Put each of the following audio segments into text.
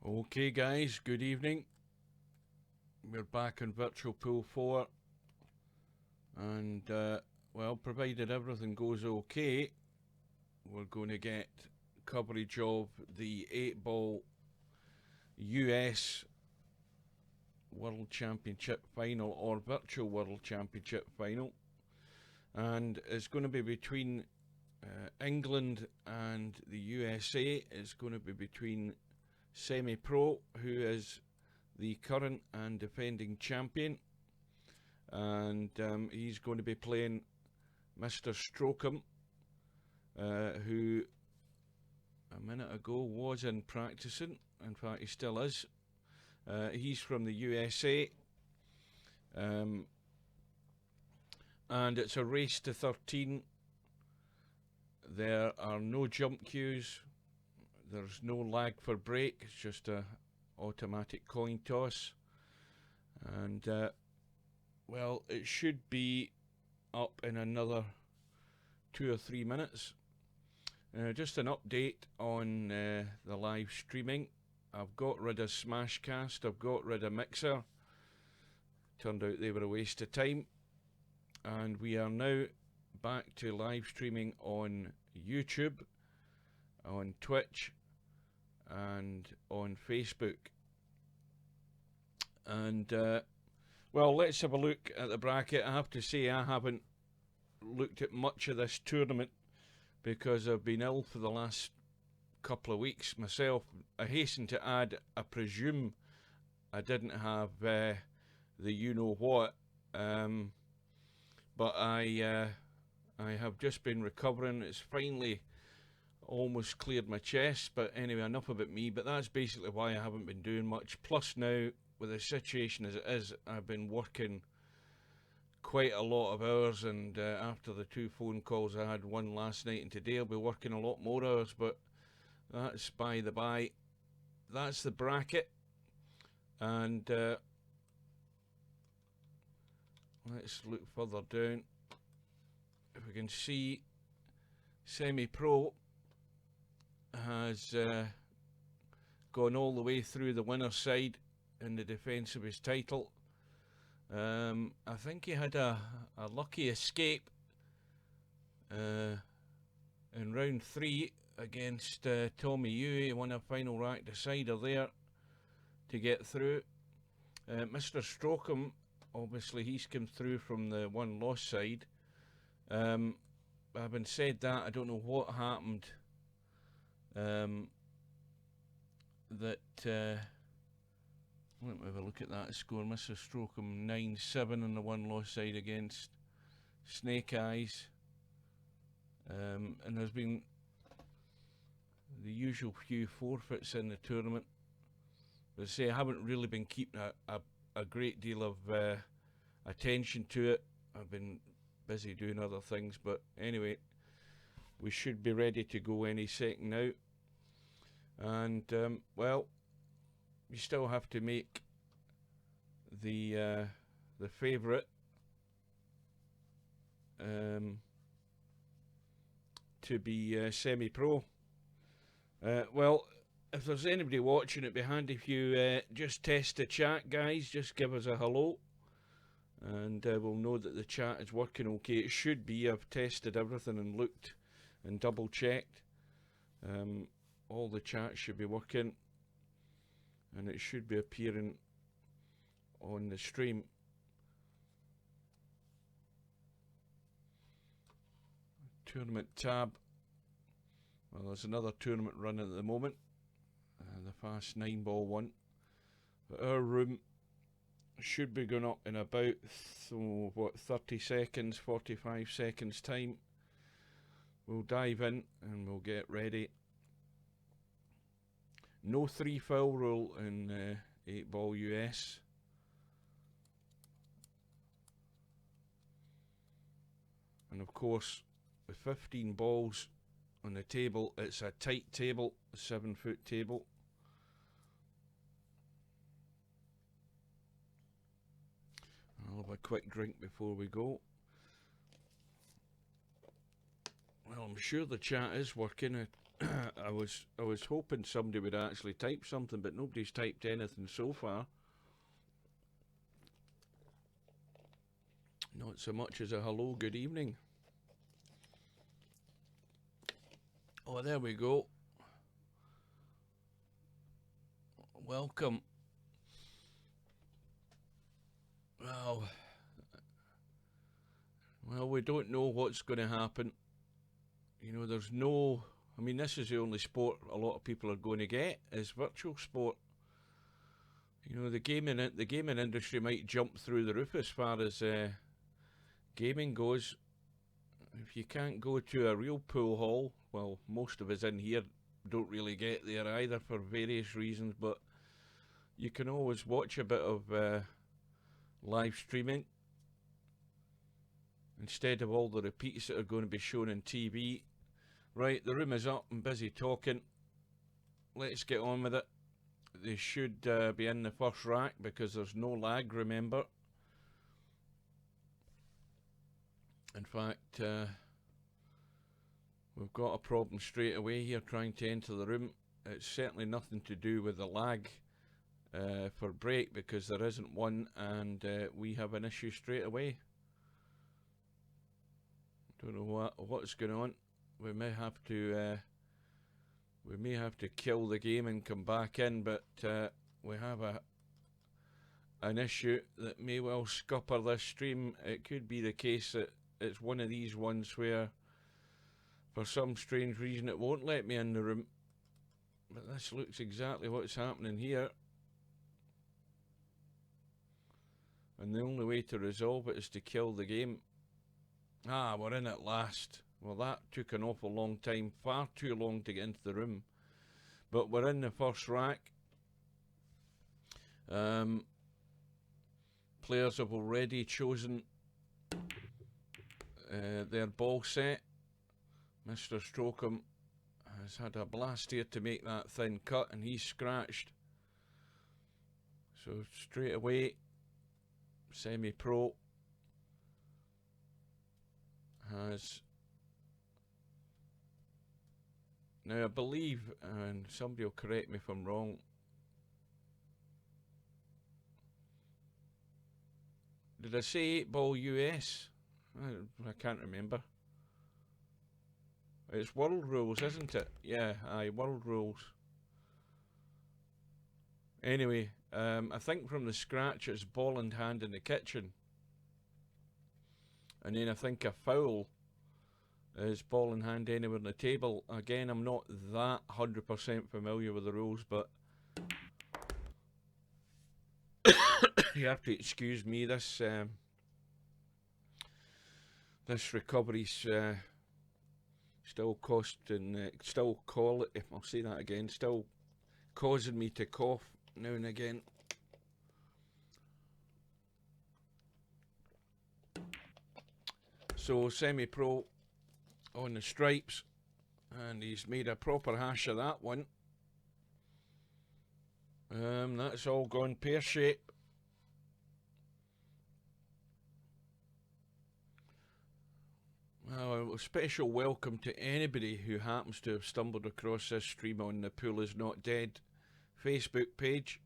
Okay guys, good evening. We're back in Virtual Pool 4 and well, provided everything goes okay, we're going to get coverage of the 8-ball US World Championship final, or Virtual World Championship final, and it's going to be between England and the USA. It's going to be between SemiPro, who is the current and defending champion, and he's going to be playing Mr Strokem, who a minute ago was in practicing. In fact, he still is. He's from the USA, and it's a race to 13. There are no jump cues. There's no lag for break. It's just a automatic coin toss, and well, it should be up in another 2 or 3 minutes. Just an update on the live streaming. I've got rid of Smashcast, I've got rid of Mixer. Turned out they were a waste of time, and we are now back to live streaming on YouTube, on Twitch, and on Facebook. And well, let's have a look at the bracket. I have to say, I haven't looked at much of this tournament because I've been ill for the last couple of weeks myself. I hasten to add, I presume I didn't have the you know what, but I have just been recovering. It's finally almost cleared my chest, but anyway, enough about me. But that's basically why I haven't been doing much. Plus now, with the situation as it is, I've been working quite a lot of hours, and after the 2 phone calls I had, one last night and today, I'll be working a lot more hours, but that's by the by. That's the bracket, and let's look further down. If we can see, SemiPro has gone all the way through the winner's side in the defence of his title. I think he had a lucky escape in round 3 against Tommy Yu. He won a final rack decider there to get through. Mr Strokem, obviously he's come through from the one-loss side. Having said that, I don't know what happened. Let me have a look at that score. Mr Strokem 9-7 on the one-loss side against Snake Eyes. And there's been the usual few forfeits in the tournament. But I say, I haven't really been keeping a great deal of attention to it. I've been busy doing other things, but anyway, we should be ready to go any second now. And well, you still have to make the favourite to be SemiPro. Well, if there's anybody watching, it'd be handy if you just test the chat, guys. Just give us a hello, and we'll know that the chat is working okay. It should be. I've tested everything and looked and double checked. All the chats should be working, and it should be appearing on the stream. Tournament tab. Well, there's another tournament running at the moment, the fast 9-ball one. But our room should be going up in about 30 seconds, 45 seconds time. We'll dive in and we'll get ready. No 3-foul rule in 8-ball US. And of course, with 15 balls on the table, it's a tight table, a 7-foot table. I'll have a quick drink before we go. Well, I'm sure the chat is working. I was hoping somebody would actually type something, but nobody's typed anything so far. Not so much as a hello, good evening. Oh, there we go. Welcome. Well, we don't know what's going to happen. You know, there's no... I mean, this is the only sport a lot of people are going to get, is virtual sport. You know, the gaming industry might jump through the roof as far as gaming goes. If you can't go to a real pool hall, well, most of us in here don't really get there either for various reasons, but you can always watch a bit of live streaming instead of all the repeats that are going to be shown on TV. Right, the room is up. I'm busy talking. Let's get on with it. They should be in the first rack because there's no lag, remember. In fact, we've got a problem straight away here trying to enter the room. It's certainly nothing to do with the lag for break, because there isn't one, and we have an issue straight away. Don't know what's going on. We may have to kill the game and come back in, but we have an issue that may well scupper this stream. It could be the case that it's one of these ones where for some strange reason it won't let me in the room, but this looks exactly what's happening here, and the only way to resolve it is to kill the game. Ah, we're in at last. Well, that took an awful long time, far too long to get into the room, but we're in the first rack. Players have already chosen their ball set. Mr Strokem has had a blast here to make that thin cut, and he's scratched. So straight away, SemiPro has... Now I believe, and somebody will correct me if I'm wrong, did I say 8 ball US? I can't remember. It's world rules, isn't it? Yeah, aye, world rules. Anyway, I think from the scratch it's ball in hand in the kitchen. And then I think a foul is ball in hand anywhere on the table. Again, I'm not that 100% familiar with the rules, but you have to excuse me. This recovery's still costing, I'll say that again, still causing me to cough now and again. So SemiPro on the stripes, and he's made a proper hash of that one. That's all gone pear-shaped. Well, a special welcome to anybody who happens to have stumbled across this stream on the Pool Is Not Dead Facebook page.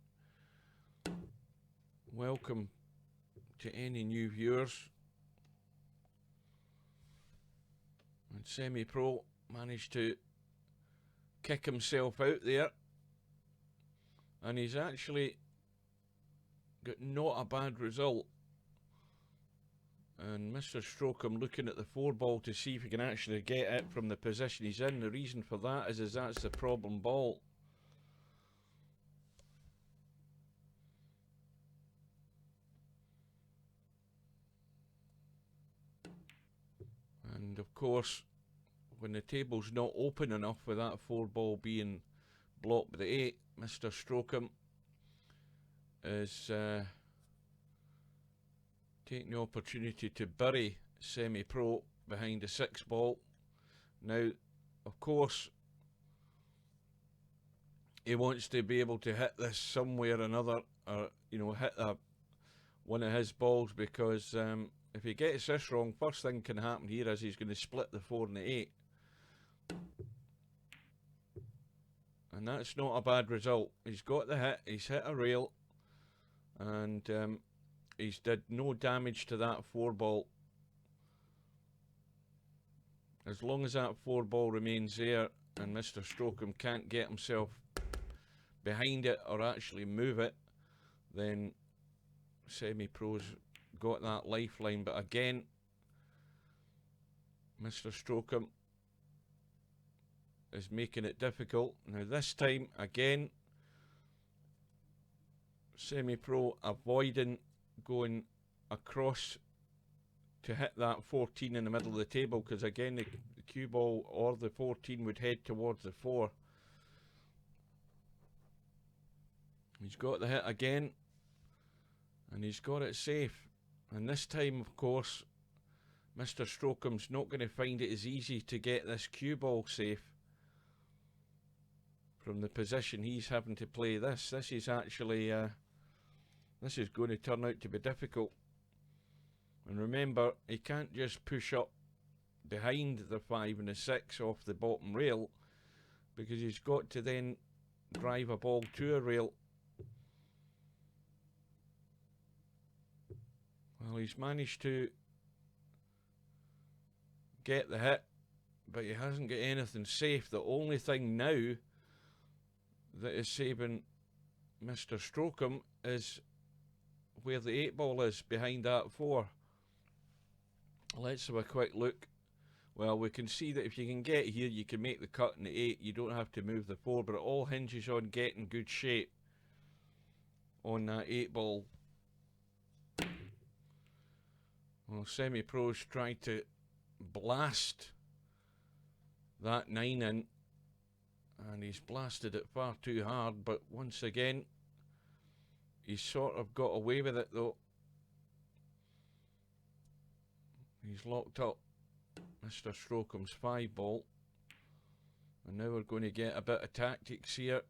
Welcome to any new viewers. And SemiPro managed to kick himself out there, and he's actually got not a bad result. And Mr Strokem looking at the 4 ball to see if he can actually get it from the position he's in. The reason for that is that's the problem ball. And of course, when the table's not open enough with that 4 ball being blocked by the 8, Mr Strokem is taking the opportunity to bury SemiPro behind the 6 ball. Now, of course, he wants to be able to hit this somewhere or another, or, you know, hit one of his balls, because if he gets this wrong, first thing can happen here is he's going to split the 4 and the 8. And that's not a bad result. He's got the hit, he's hit a rail, and he's did no damage to that 4-ball. As long as that 4-ball remains there and Mr Strokem can't get himself behind it or actually move it, then SemiPro's got that lifeline. But again, Mr Strokem is making it difficult. Now this time, again, SemiPro avoiding going across to hit that 14 in the middle of the table, because again the cue ball or the 14 would head towards the 4. He's got the hit again, and he's got it safe. And this time, of course, Mr Strokem's not going to find it as easy to get this cue ball safe from the position he's having to play this. This is actually, this is going to turn out to be difficult. And remember, he can't just push up behind the 5 and the 6 off the bottom rail, because he's got to then drive a ball to a rail. Well, he's managed to get the hit, but he hasn't got anything safe. The only thing now that is saving Mr Strokem is where the 8-ball is, behind that 4. Let's have a quick look. Well, we can see that if you can get here, you can make the cut in the 8. You don't have to move the 4, but it all hinges on getting good shape on that 8-ball. Well, SemiPro's tried to blast that 9 in, and he's blasted it far too hard, but once again, he's sort of got away with it though. He's locked up Mr Strokem's 5-ball, and now we're going to get a bit of tactics here.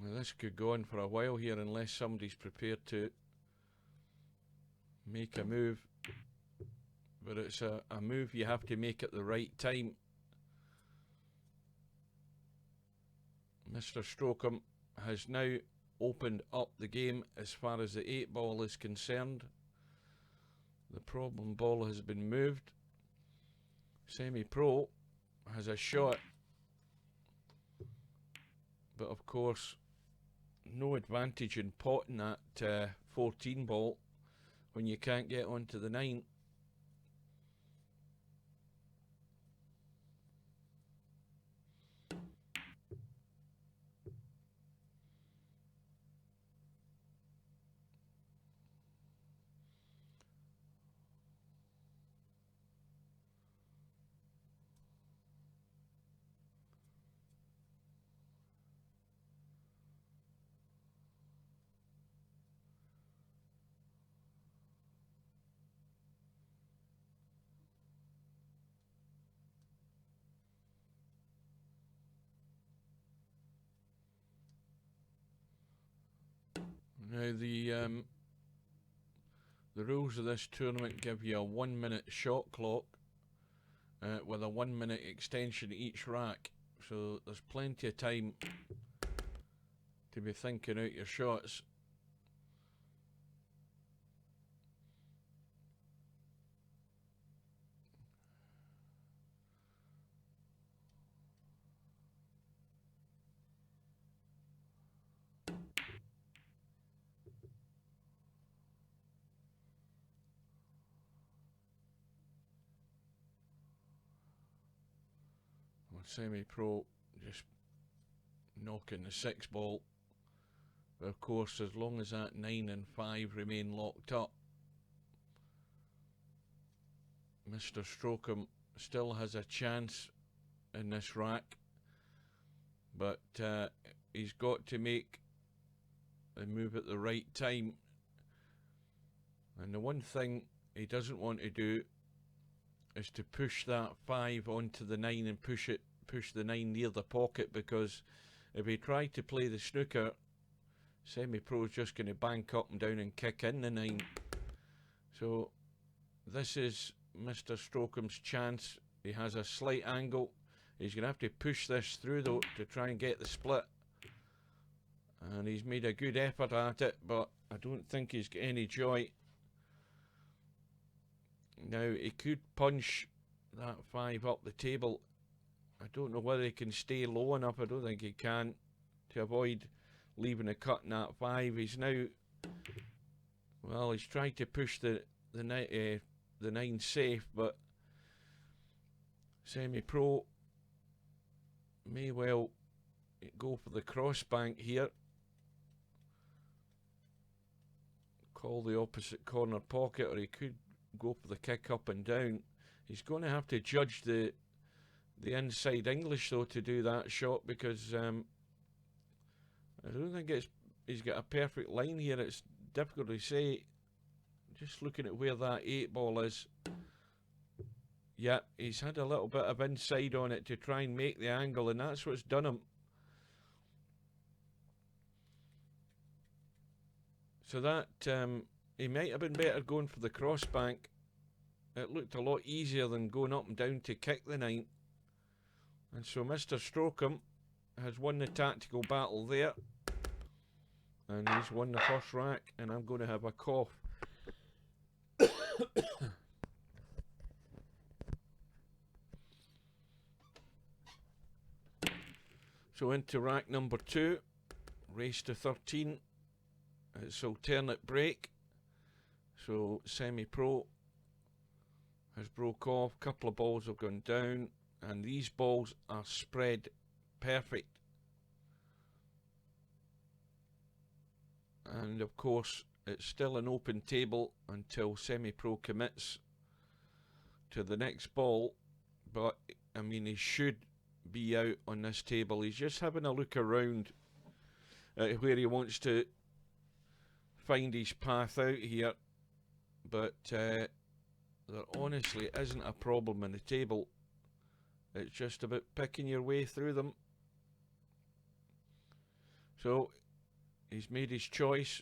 Well, this could go on for a while here unless somebody's prepared to make a move, but it's a move you have to make at the right time. Mr Strokem has now opened up the game as far as the 8-ball is concerned. The problem ball has been moved. SemiPro has a shot, but of course no advantage in potting that 14 ball when you can't get onto the 9. Now the rules of this tournament give you a 1-minute shot clock with a 1-minute extension each rack, so there's plenty of time to be thinking out your shots. SemiPro just knocking the 6-ball, but of course as long as that 9 and 5 remain locked up, Mr Strokem still has a chance in this rack, but he's got to make the move at the right time. And the one thing he doesn't want to do is to push that 5 onto the 9 and push the 9 near the pocket, because if he tried to play the snooker, SemiPro is just going to bank up and down and kick in the 9. So this is Mr Strokem's chance. He has a slight angle. He's going to have to push this through though to try and get the split. And he's made a good effort at it, but I don't think he's got any joy. Now he could punch that 5 up the table. I don't know whether he can stay low enough. I don't think he can, to avoid leaving a cut in that 5. He's now, well, he's tried to push the 9 safe, but SemiPro may well go for the cross bank here. Call the opposite corner pocket, or he could go for the kick up and down. He's going to have to judge the inside English though to do that shot, because I don't think he's got a perfect line here. It's difficult to say. Just looking at where that 8 ball is. Yeah, he's had a little bit of inside on it to try and make the angle, and that's what's done him. So that, he might have been better going for the cross bank. It looked a lot easier than going up and down to kick the 9. And so Mr Strokem has won the tactical battle there. And he's won the first rack, and I'm going to have a cough. So into rack number 2, race to 13. It's alternate break. So SemiPro has broke off. Couple of balls have gone down, and these balls are spread perfect. And of course it's still an open table until SemiPro commits to the next ball, but I mean, he should be out on this table. He's just having a look around at where he wants to find his path out here, but there honestly isn't a problem in the table. It's just about picking your way through them. So he's made his choice.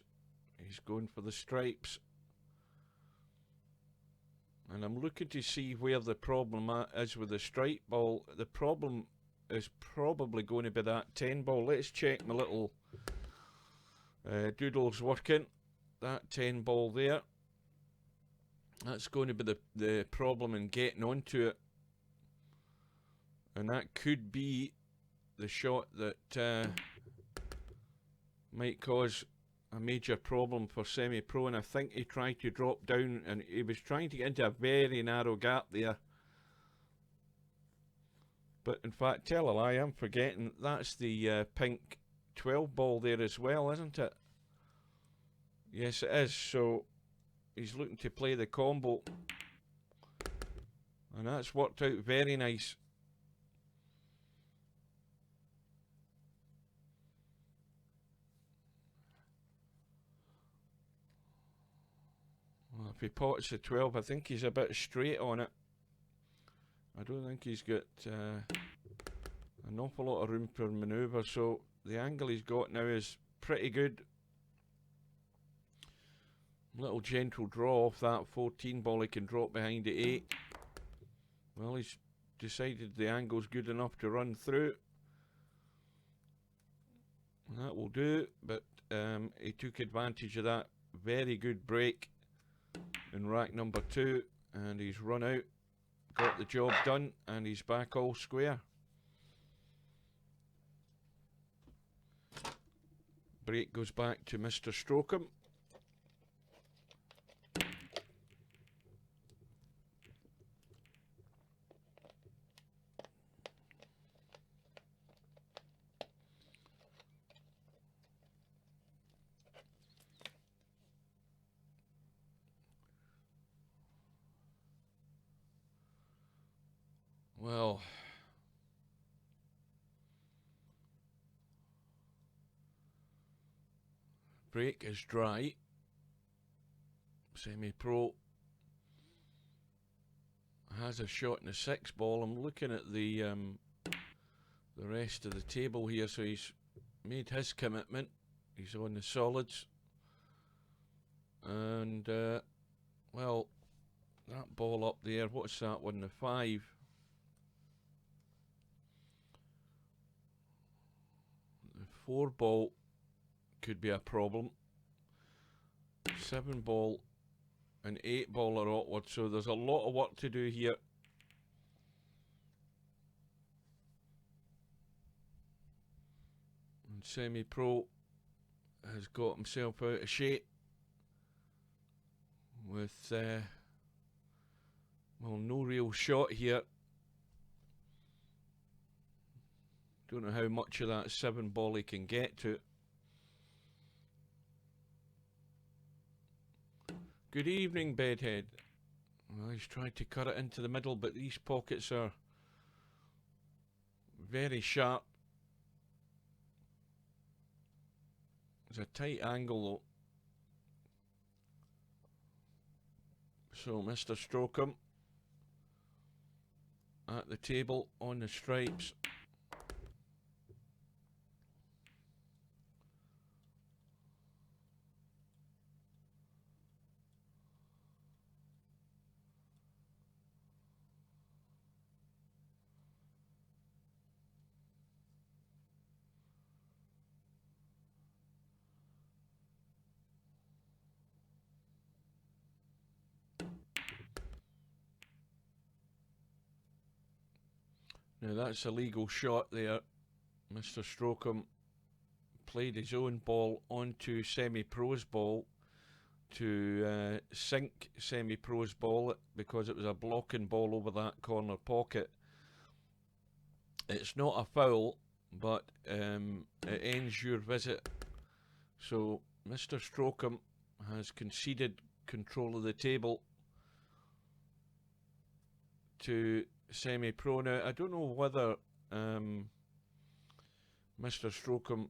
He's going for the stripes, and I'm looking to see where the problem is with the stripe ball. The problem is probably going to be that 10 ball. Let's check my little doodles working. That 10 ball there, that's going to be the problem in getting onto it, and that could be the shot that might cause a major problem for SemiPro. And I think he tried to drop down, and he was trying to get into a very narrow gap there. But in fact, tell a lie, I'm forgetting, that's the pink 12 ball there as well, isn't it? Yes, it is. So he's looking to play the combo, and that's worked out very nice. Well, if he pots the 12, I think he's a bit straight on it. I don't think he's got an awful lot of room for manoeuvre, so the angle he's got now is pretty good. Little gentle draw off that 14 ball. He can drop behind the 8. Well, he's decided the angle's good enough to run through. That will do, but he took advantage of that very good break in rack number 2, and he's run out, got the job done, and he's back all square. Break goes back to Mr Strokem. Well, break is dry. SemiPro has a shot in the 6 ball. I'm looking at the rest of the table here. So he's made his commitment. He's on the solids. And, well, that ball up there, what's that one? The 5. The 4 ball could be a problem. 7 ball and 8 ball are awkward, so there's a lot of work to do here. And SemiPro has got himself out of shape with, well, no real shot here. Don't know how much of that 7 ball he can get to. Good evening, Bedhead. Well, he's tried to cut it into the middle, but these pockets are very sharp. It's a tight angle though. So Mr Strokem at the table on the stripes. Now that's a legal shot there. Mr Strokem played his own ball onto SemiPro's ball to sink SemiPro's ball because it was a blocking ball over that corner pocket. It's not a foul, but it ends your visit. So Mr Strokem has conceded control of the table to SemiPro. Now, I don't know whether Mr Strokem,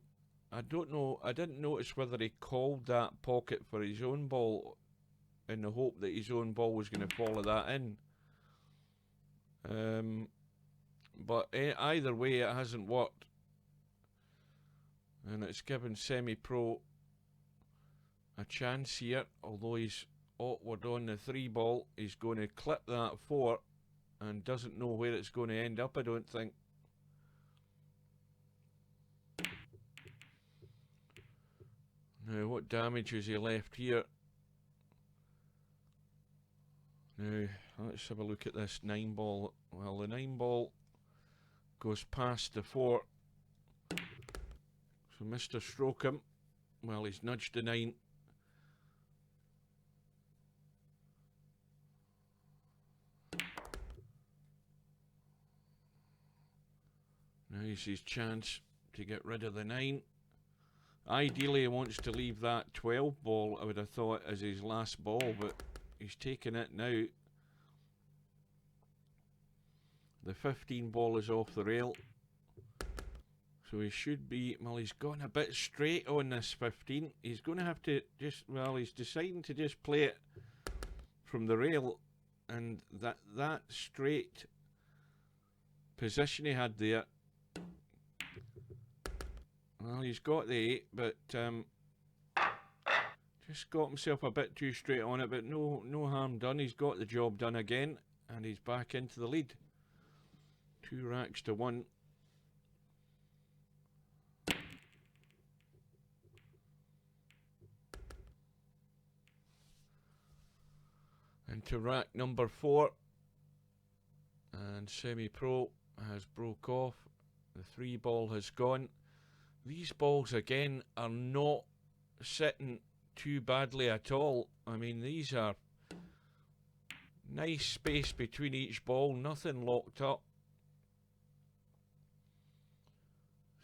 I didn't notice whether he called that pocket for his own ball in the hope that his own ball was going to follow that in. But either way, it hasn't worked. And it's given SemiPro a chance here, although he's awkward on the 3 ball. He's going to clip that 4 and doesn't know where it's going to end up, I don't think. Now, what damage has he left here? Now, let's have a look at this 9 ball. Well, the 9 ball goes past the 4. So Mr Strokem, well, he's nudged the 9. Now he's his chance to get rid of the 9. Ideally, he wants to leave that 12 ball, I would have thought, as his last ball, but he's taking it now. The 15 ball is off the rail. So he should be, well, he's gone a bit straight on this 15. He's going to have to just, well, he's deciding to just play it from the rail. And that straight position he had there, well, he's got the 8, but just got himself a bit too straight on it, but no harm done. He's got the job done again, and he's back into the lead. 2 racks to 1. Into rack number 4, and SemiPro has broke off. The 3 ball has gone. These balls again are not sitting too badly at all. I mean, these are nice space between each ball, nothing locked up.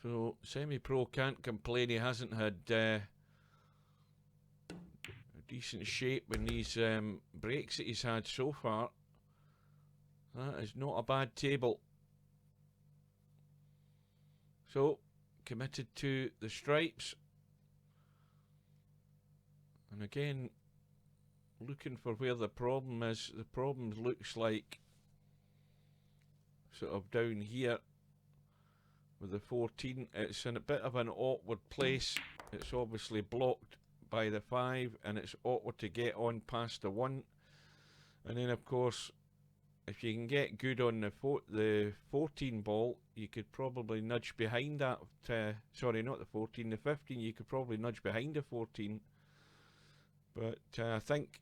So SemiPro can't complain. He hasn't had a decent shape in these breaks that he's had so far. That is not a bad table. So committed to the stripes, and again looking for where the problem is. The problem looks like sort of down here with the 14. It's in a bit of an awkward place. It's obviously blocked by the 5, and it's awkward to get on past the 1. And then of course, if you can get good on the 14 ball, you could probably nudge behind that. Sorry, not the 14, the 15. You could probably nudge behind the 14. But I think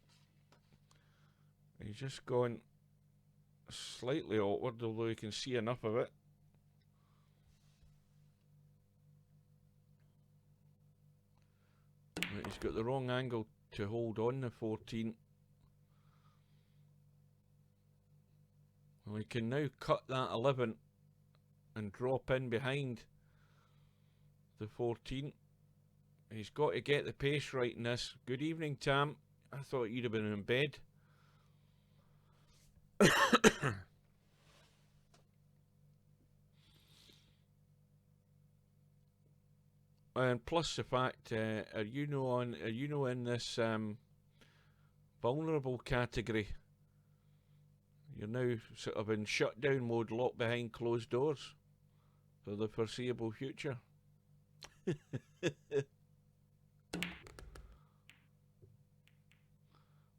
he's just gone slightly awkward, although you can see enough of it. But he's got the wrong angle to hold on the 14. Well, he can now cut that 11 and drop in behind the 14. He's got to get the pace right in this. Good evening, Tam. I thought you'd have been in bed. And plus the fact, are you in this vulnerable category? You're now sort of in shutdown mode, locked behind closed doors for the foreseeable future.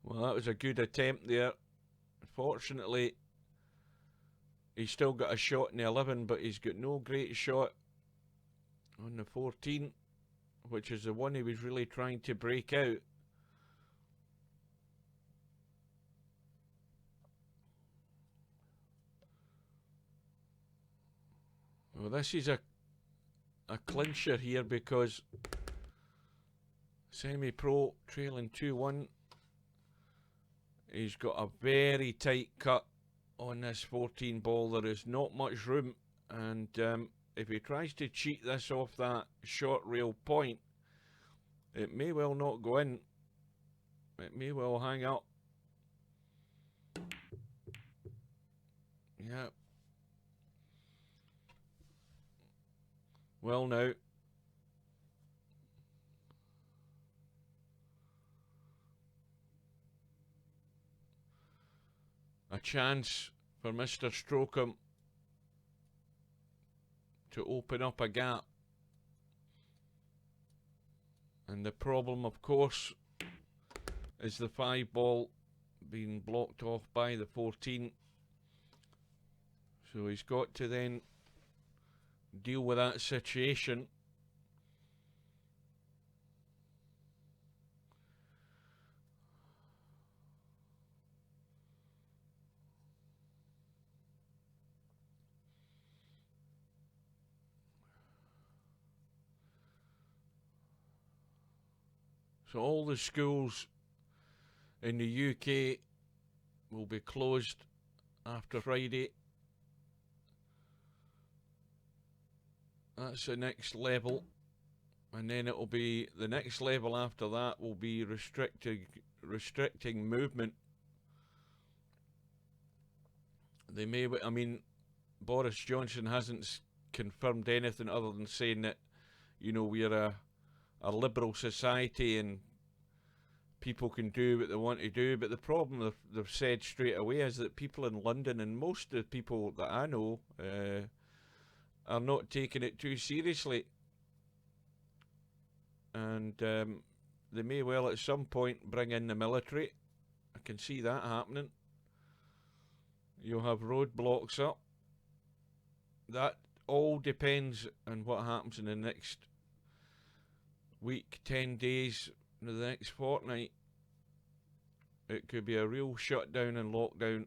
Well, that was a good attempt there. Fortunately, he's still got a shot in the 11, but he's got no great shot on the 14, which is the one he was really trying to break out. Well, this is a clincher here because SemiPro trailing 2-1. He's got a very tight cut on this 14 ball. There is not much room, and if he tries to cheat this off that short rail point, it may well not go in. It may well hang up. Yeah. Well, now. A chance for Mr Strokem to open up a gap. And the problem, of course, is the 5 ball being blocked off by the 14. So he's got to then deal with that situation. So all the schools in the UK will be closed after Friday. That's the next level, and then it will be the next level after that will be restricting movement. They may, I mean, Boris Johnson hasn't confirmed anything other than saying that, you know, we're a liberal society and people can do what they want to do. But the problem they've said straight away is that people in London, and most of the people that I know, are not taking it too seriously. And they may well at some point bring in the military. I can see that happening. You'll have roadblocks up. That all depends on what happens in the next week, 10 days, the next fortnight. It could be a real shutdown and lockdown.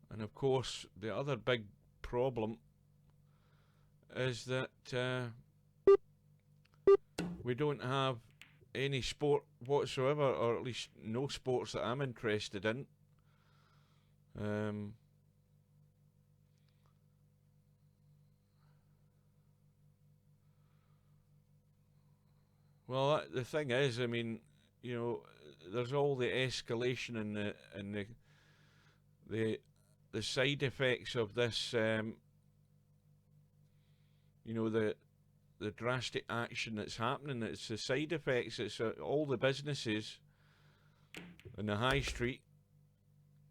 And of course, the other big problem is that we don't have any sport whatsoever, or at least no sports that I'm interested in. Well, the thing is, I mean, you know, there's all the escalation and the side effects of this. You know, the drastic action that's happening. It's the side effects. It's all the businesses in the high street.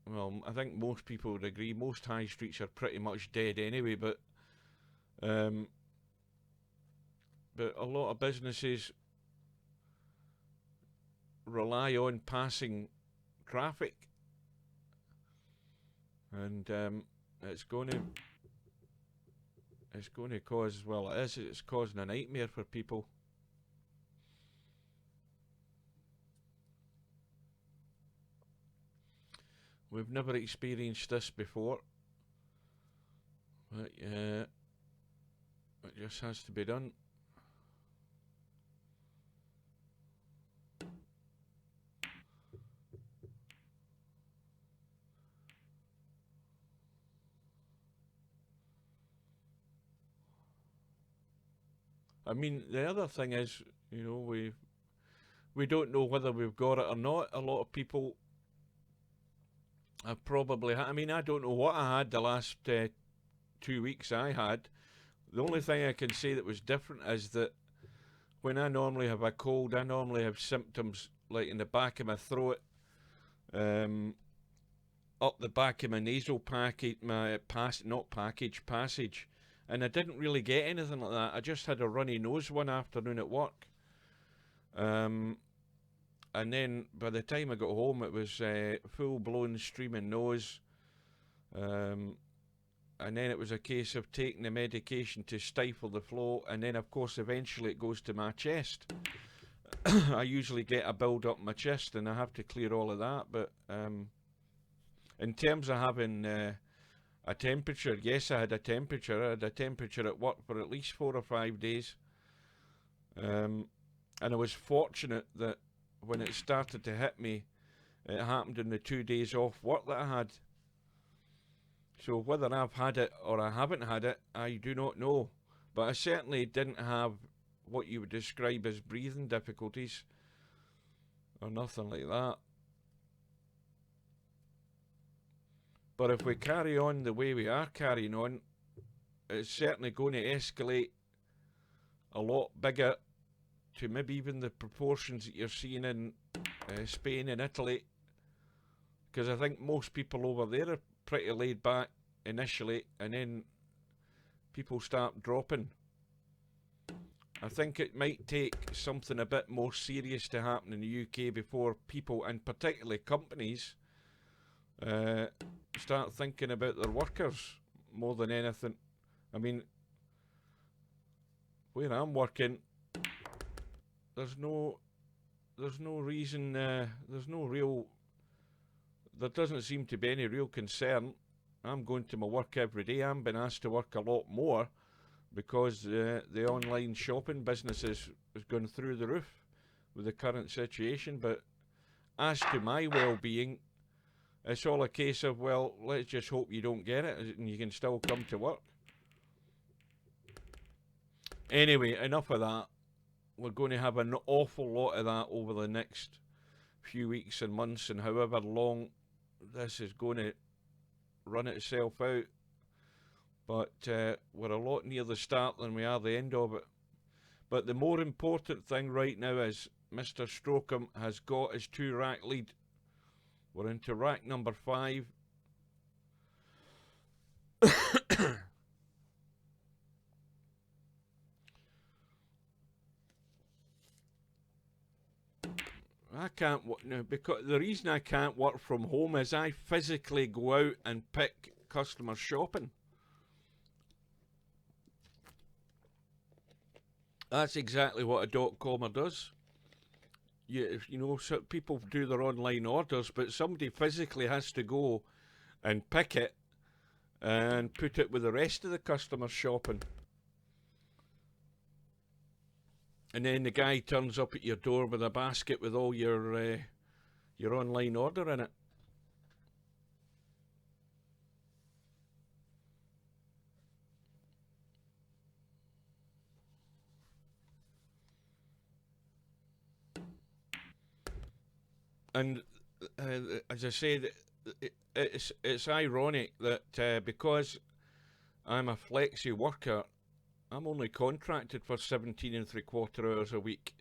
Well, I think most people would agree. Most high streets are pretty much dead anyway. But but a lot of businesses rely on passing traffic, and it's going to cause, well, it's causing a nightmare for people. We've never experienced this before, but it just has to be done. I mean, the other thing is, you know, we don't know whether we've got it or not. A lot of people have probably I mean, I don't know what I had the last 2 weeks I had. The only thing I can say that was different is that when I normally have a cold, I normally have symptoms like in the back of my throat, up the back of my nasal passage, passage, and I didn't really get anything like that. I just had a runny nose one afternoon at work, and then by the time I got home, it was full-blown streaming nose, and then it was a case of taking the medication to stifle the flow, and then of course eventually it goes to my chest. I usually get a build up my chest and I have to clear all of that, but in terms of having a temperature, yes, I had a temperature. I had a temperature at work for at least 4 or 5 days, and I was fortunate that when it started to hit me, it happened in the 2 days off work that I had. So whether I've had it or I haven't had it, I do not know. But I certainly didn't have what you would describe as breathing difficulties or nothing like that. But if we carry on the way we are carrying on, it's certainly going to escalate a lot bigger to maybe even the proportions that you're seeing in Spain and Italy. Because I think most people over there are pretty laid back initially, and then people start dropping. I think it might take something a bit more serious to happen in the UK before people, and particularly companies, start thinking about their workers more than anything. I mean, where I'm working, there's no reason, there doesn't seem to be any real concern. I'm going to my work every day. I'm being asked to work a lot more because the online shopping business is going through the roof with the current situation. But as to my well-being, it's all a case of, well, let's just hope you don't get it and you can still come to work. Anyway, enough of that. We're going to have an awful lot of that over the next few weeks and months, and however long this is going to run itself out. But we're a lot near the start than we are the end of it. But the more important thing right now is Mr Strokem has got his 2-rack lead. We're into rack number 5. I can't no, because the reason I can't work from home is I physically go out and pick customers shopping. That's exactly what a .comer does. You know, so people do their online orders, but somebody physically has to go and pick it and put it with the rest of the customers shopping. And then the guy turns up at your door with a basket with all your online order in it. And as I said, it's ironic that because I'm a flexi worker, I'm only contracted for 17.75 hours a week,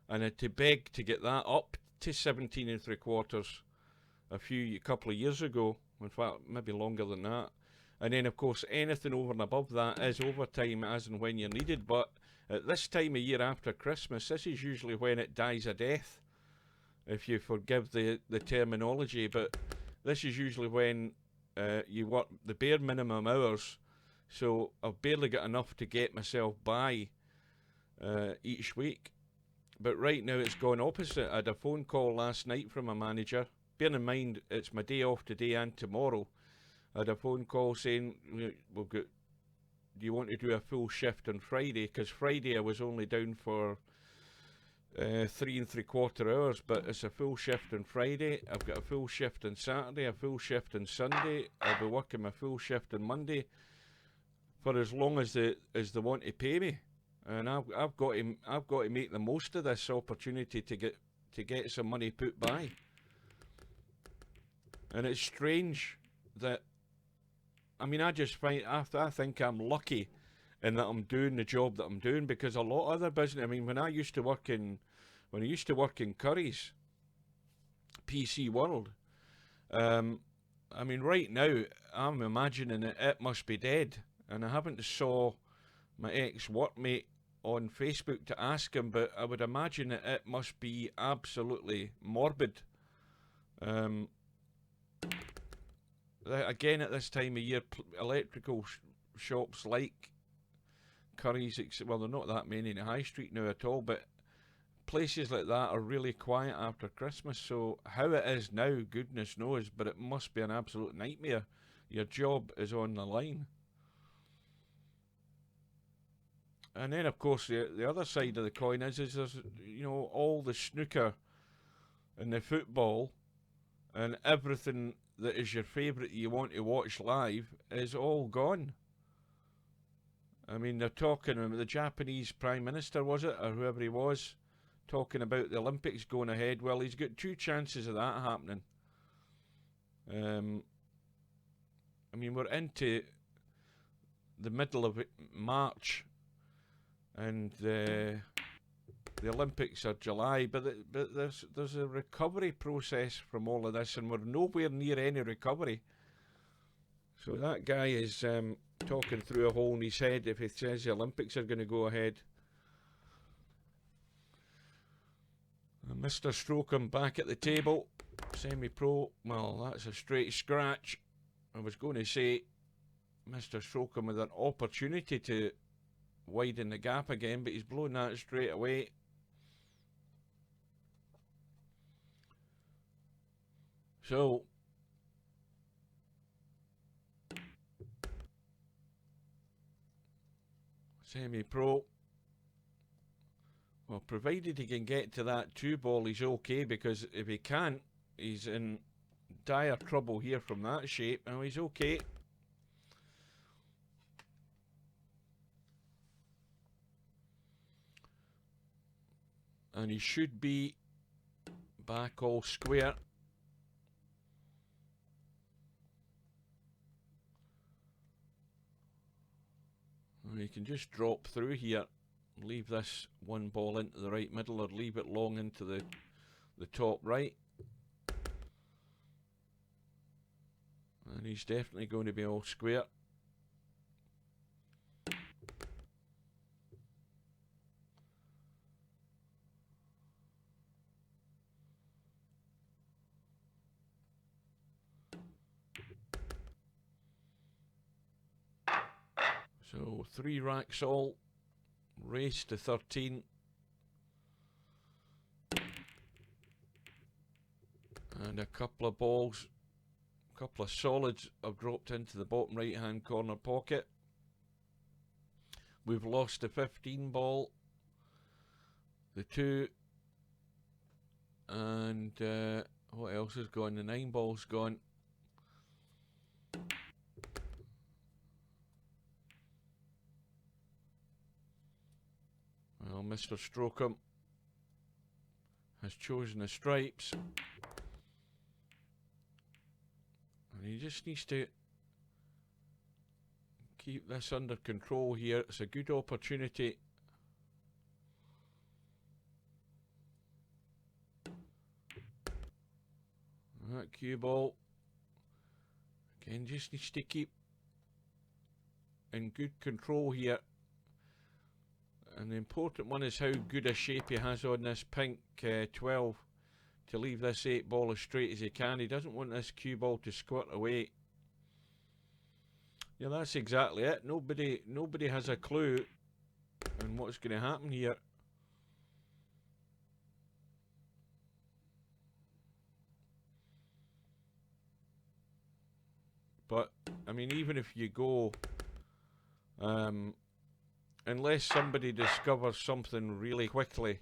and I had to beg to get that up to 17.75 a couple of years ago. In fact, maybe longer than that. And then, of course, anything over and above that is overtime as and when you're needed. But At this time of year after Christmas, this is usually when it dies a death, if you forgive the terminology, but this is usually when you work the bare minimum hours, so I've barely got enough to get myself by each week. But right now it's gone opposite. I had a phone call last night from a manager. Bear in mind, it's my day off today and tomorrow. I had a phone call saying, we've got, do you want to do a full shift on Friday? Because Friday I was only down for 3 3/4 hours, but it's a full shift on Friday. I've got a full shift on Saturday, a full shift on Sunday. I'll be working my full shift on Monday for as long as they want to pay me. And I've got to make the most of this opportunity to get some money put by. And it's strange that, I mean, I just find, I think I'm lucky in that I'm doing the job that I'm doing, because a lot of other business, I mean, when I used to work in Curry's, PC World, I mean, right now I'm imagining that it must be dead, and I haven't saw my ex-workmate on Facebook to ask him, but I would imagine that it must be absolutely morbid. Again, at this time of year, electrical shops like Curry's, well, there are not that many in the high street now at all, but places like that are really quiet after Christmas. So how it is now, goodness knows, but it must be an absolute nightmare. Your job is on the line. And then, of course, the other side of the coin is there's, you know, all the snooker and the football and everything that is your favourite you want to watch live is all gone. I mean, they're talking, the Japanese Prime Minister, was it, or whoever he was, talking about the Olympics going ahead. Well, he's got 2 chances of that happening. I mean, we're into the middle of March, and the Olympics are July, but there's a recovery process from all of this, and we're nowhere near any recovery. So that guy is talking through a hole in his head if he says the Olympics are going to go ahead. And Mr Strokem back at the table. SemiPro, well, that's a straight scratch. I was going to say Mr Strokem with an opportunity to widen the gap again, but he's blown that straight away. So SemiPro, well, provided he can get to that 2 ball, he's okay, because if he can't, he's in dire trouble here from that shape. Now he's okay. And he should be back all square. And he can just drop through here, leave this 1 ball into the right middle, or leave it long into the top right. And he's definitely going to be all square. So 3 racks all, race to 13. And a couple of balls, a couple of solids have dropped into the bottom right hand corner pocket. We've lost the 15 ball, the 2, and what else is gone? The 9 ball's gone. Well, Mr Strokem has chosen the stripes, and he just needs to keep this under control here. It's a good opportunity. That cue ball again just needs to keep in good control here. And the important one is how good a shape he has on this pink 12 to leave this 8 ball as straight as he can. He doesn't want this cue ball to squirt away. Yeah, that's exactly it. Nobody has a clue on what's going to happen here. But, I mean, even if you go, unless somebody discovers something really quickly,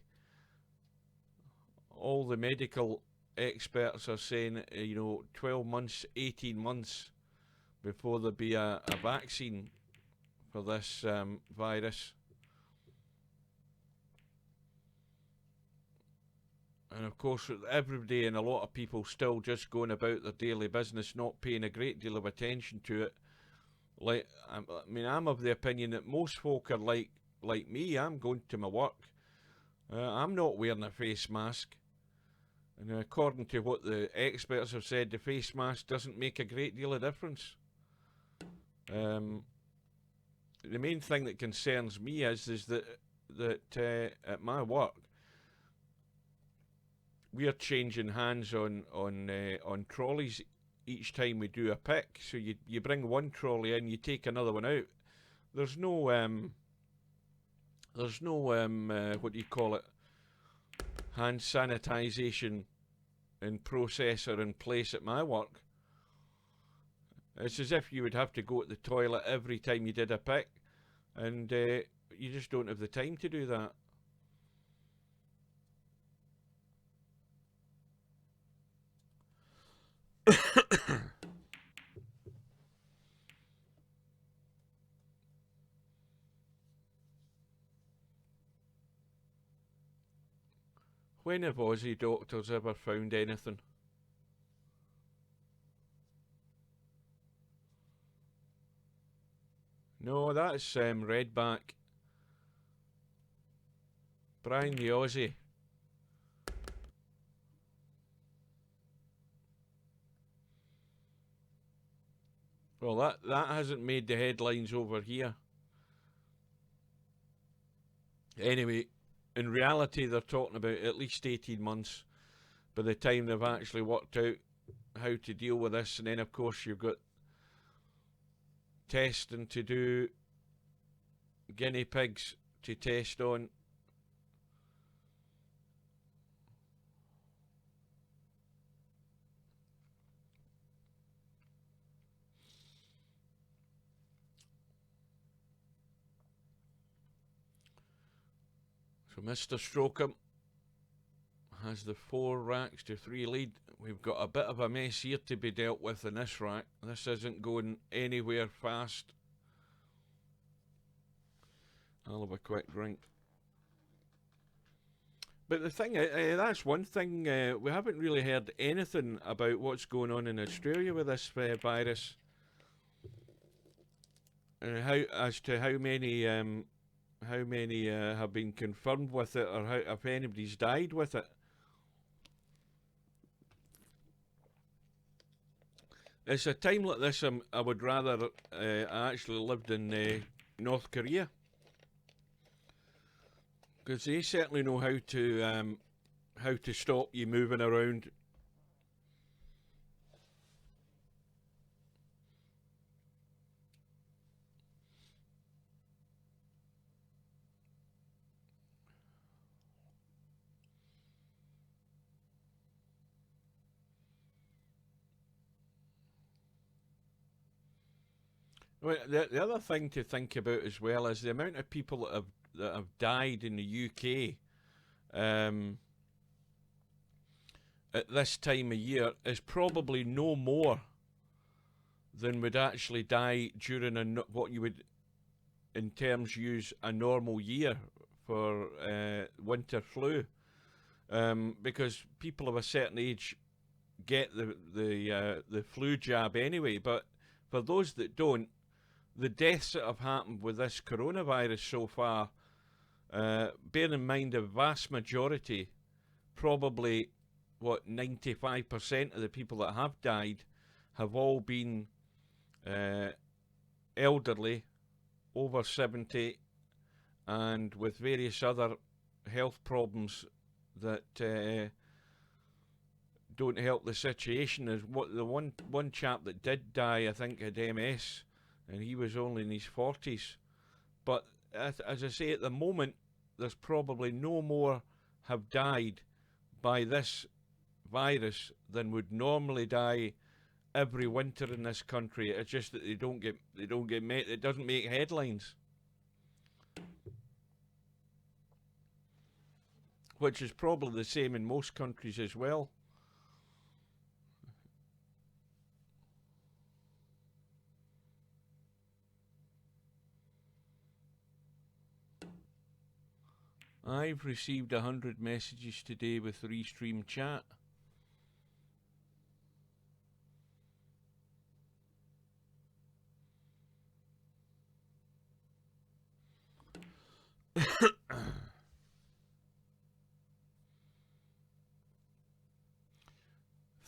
all the medical experts are saying, you know, 12 months, 18 months before there be a vaccine for this virus. And of course, everybody and a lot of people still just going about their daily business, not paying a great deal of attention to it. Like, I mean, I'm of the opinion that most folk are like me. I'm going to my work. I'm not wearing a face mask. And according to what the experts have said, the face mask doesn't make a great deal of difference. The main thing that concerns me is that at my work, we are changing hands on trolleys each time we do a pick. So you bring one trolley in, you take another one out. There's no what do you call it, hand sanitisation and processor in place at my work. It's as if you would have to go to the toilet every time you did a pick, and you just don't have the time to do that. When have Aussie doctors ever found anything? No, that's Redback. Brian the Aussie. Well, that hasn't made the headlines over here. Anyway, in reality, they're talking about at least 18 months by the time they've actually worked out how to deal with this. And then, of course, you've got testing to do, guinea pigs to test on. So Mr Strokem has the 4 racks to 3 lead. We've got a bit of a mess here to be dealt with in this rack. This isn't going anywhere fast. I'll have a quick drink. But the thing, that's one thing, we haven't really heard anything about what's going on in Australia with this virus. And as to how many have been confirmed with it, or if anybody's died with it. It's a time like this I would rather I actually lived in North Korea, because they certainly know how to stop you moving around. Well, the other thing to think about as well is the amount of people that have died in the UK at this time of year is probably no more than would actually die during what you would, in terms, use a normal year for winter flu, because people of a certain age get the flu jab anyway. But for those that don't, the deaths that have happened with this coronavirus so far, bear in mind the vast majority, probably 95% of the people that have died have all been elderly, over 70, and with various other health problems that don't help the situation. Is what the one chap that did die, I think, had MS, and he was only in his 40s. But as I say, at the moment, there's probably no more have died by this virus than would normally die every winter in this country. It's just that they don't get it doesn't make headlines, which is probably the same in most countries as well. I've received 100 messages today with Restream chat.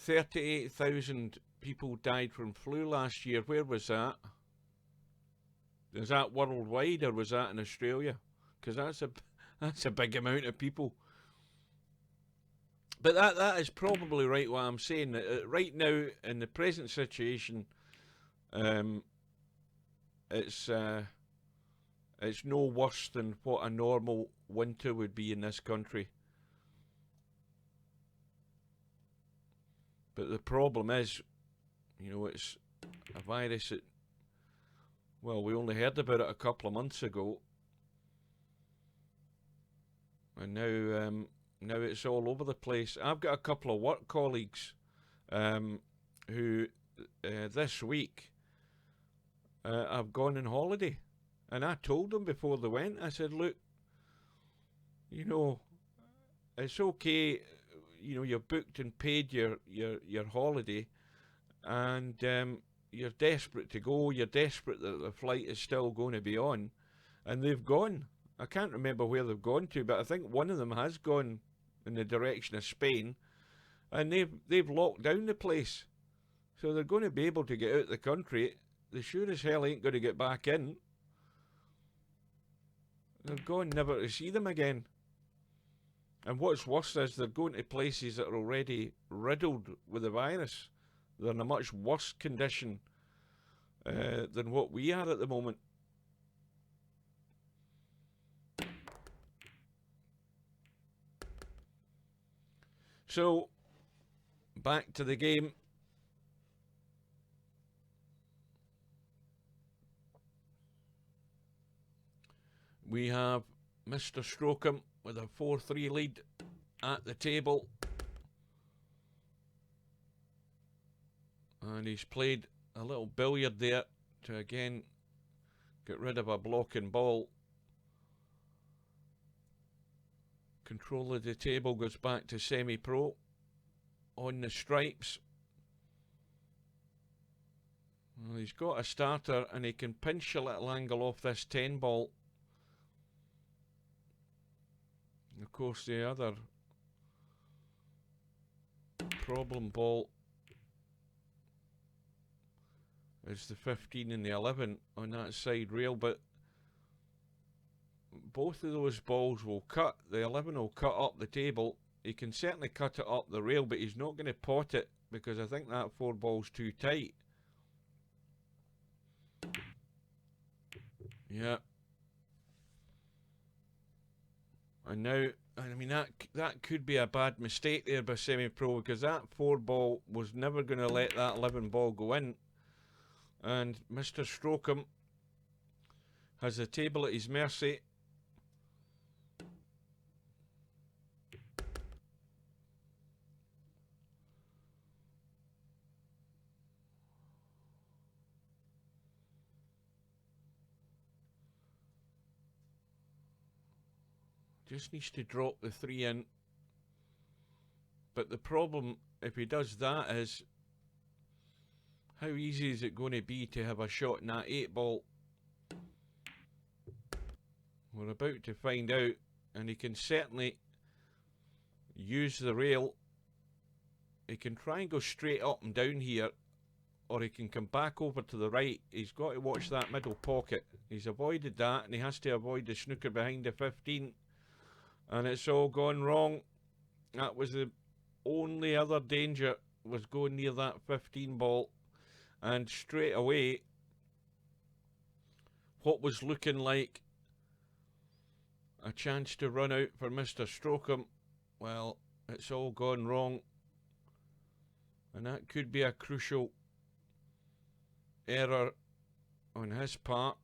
$38,000 people died from flu last year. Where was that? Was that worldwide or was that in Australia? Because that's a big amount of people. But that is probably right what I'm saying. Right now, in the present situation, it's no worse than what a normal winter would be in this country. But the problem is, you know, it's a virus that, well, we only heard about it a couple of months ago. And now it's all over the place. I've got a couple of work colleagues who this week have gone on holiday. And I told them before they went, I said, look, you know, it's okay, you know, you've booked and paid your holiday, and you're desperate to go, you're desperate that the flight is still going to be on, and they've gone. I can't remember where they've gone to, but I think one of them has gone in the direction of Spain, and they've locked down the place. So they're going to be able to get out of the country. They sure as hell ain't going to get back in. They're going never to see them again. And what's worse is they're going to places that are already riddled with the virus. They're in a much worse condition than what we are at the moment. So, back to the game. We have Mr Strokem with a 4-3 lead at the table. And he's played a little billiard there to again get rid of a blocking ball. Control of the table goes back to SemiPro on the stripes. Well, he's got a starter and he can pinch a little angle off this 10 ball. Of course, the other problem ball is the 15 and the 11 on that side rail, but both of those balls will cut. The 11 will cut up the table. He can certainly cut it up the rail, but he's not going to pot it because I think that 4 ball's too tight. Yeah. And now, I mean, that could be a bad mistake there by SemiPro, because that 4 ball was never going to let that 11 ball go in. And Mr Strokem has the table at his mercy. Just needs to drop the 3 in. But the problem, if he does that, is how easy is it going to be to have a shot in that 8 ball? We're about to find out, and he can certainly use the rail. He can try and go straight up and down here, or he can come back over to the right. He's got to watch that middle pocket. He's avoided that, and he has to avoid the snooker behind the 15. And it's all gone wrong. That was the only other danger, was going near that 15 ball. And straight away, what was looking like a chance to run out for Mr Strokem, well, it's all gone wrong. And that could be a crucial error on his part.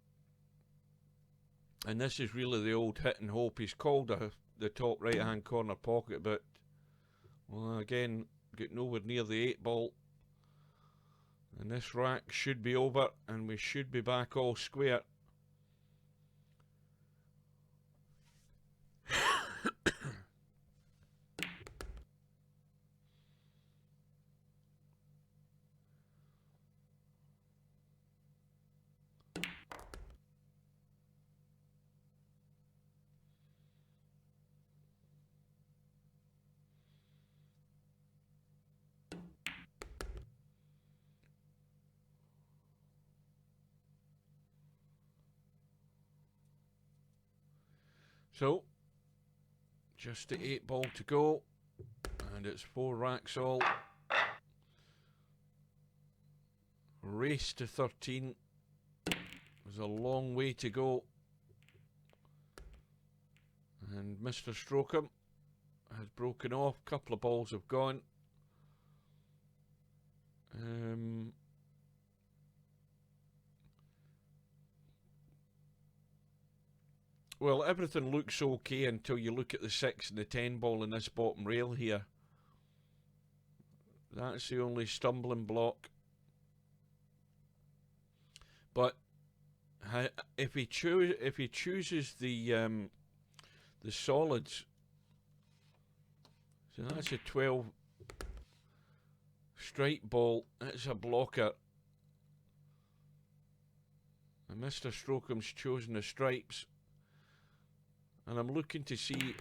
And this is really the old hit and hope. He's called the top right hand corner pocket, but well, again, get nowhere near the 8 ball. And this rack should be over, and we should be back all square. So, just the 8 ball to go, and it's 4 racks all. Race to 13. There's a long way to go. And Mr Strokem has broken off. A couple of balls have gone. Well, everything looks okay until you look at the 6 and the 10 ball in this bottom rail here. That's the only stumbling block. But if he chooses the solids, so that's a 12 stripe ball. That's a blocker. And Mr Strokem's chosen the stripes. And I'm looking to see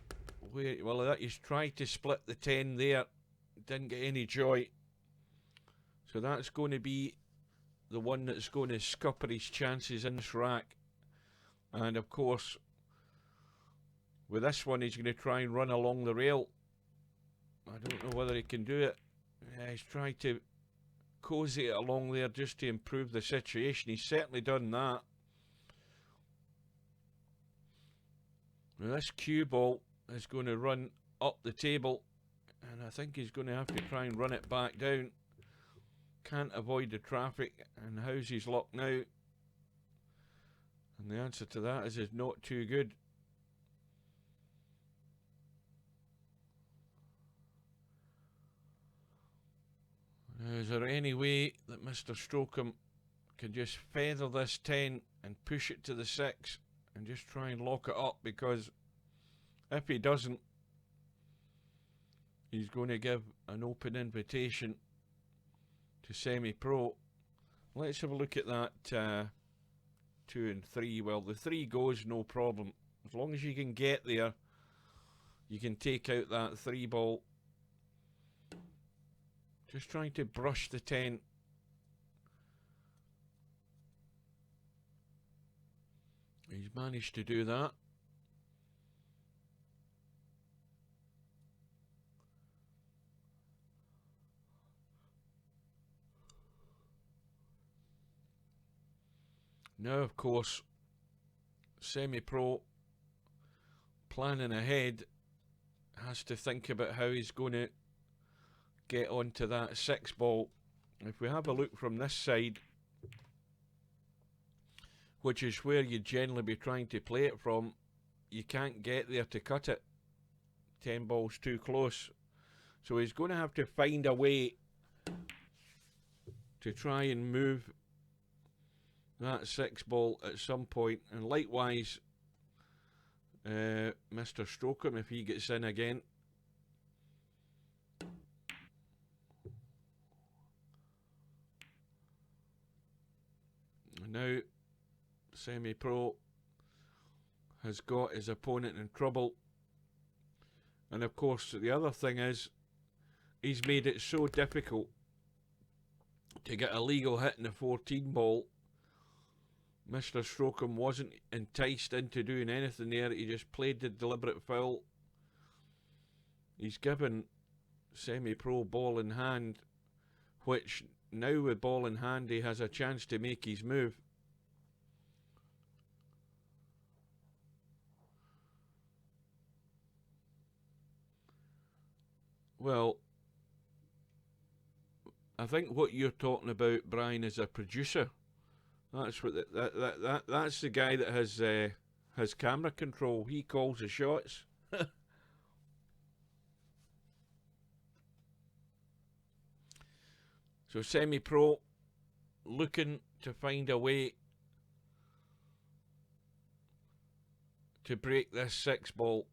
where, well, that he's tried to split the 10 there. Didn't get any joy. So that's going to be the one that's going to scupper his chances in this rack. And of course, with this one, he's going to try and run along the rail. I don't know whether he can do it. Yeah, he's tried to cozy it along there just to improve the situation. He's certainly done that. Now this cue ball is going to run up the table, and I think he's going to have to try and run it back down. Can't avoid the traffic, and how's his luck now? And the answer to that is not too good. Now, is there any way that Mr Strokem can just feather this 10 and push it to the 6 and just try and lock it up? Because if he doesn't, he's going to give an open invitation to SemiPro. Let's have a look at that 2 and 3. Well, the 3 goes, no problem. As long as you can get there, you can take out that 3 ball. Just trying to brush the 10. He's managed to do that. Now, of course, SemiPro, planning ahead, has to think about how he's going to get onto that 6 ball. If we have a look from this side, which is where you'd generally be trying to play it from, you can't get there to cut it. 10 balls too close. So he's going to have to find a way to try and move that 6 ball at some point. And likewise, Mr Strokem, if he gets in again. And now SemiPro has got his opponent in trouble. And of course, the other thing is, he's made it so difficult to get a legal hit in the 14 ball. Mr Strokem wasn't enticed into doing anything there. He just played the deliberate foul. He's given SemiPro ball in hand, which now with ball in hand he has a chance to make his move. Well, I think what you're talking about, Brian, is a producer. That's what that's the guy that has camera control. He calls the shots. So SemiPro looking to find a way to break this 6 ball,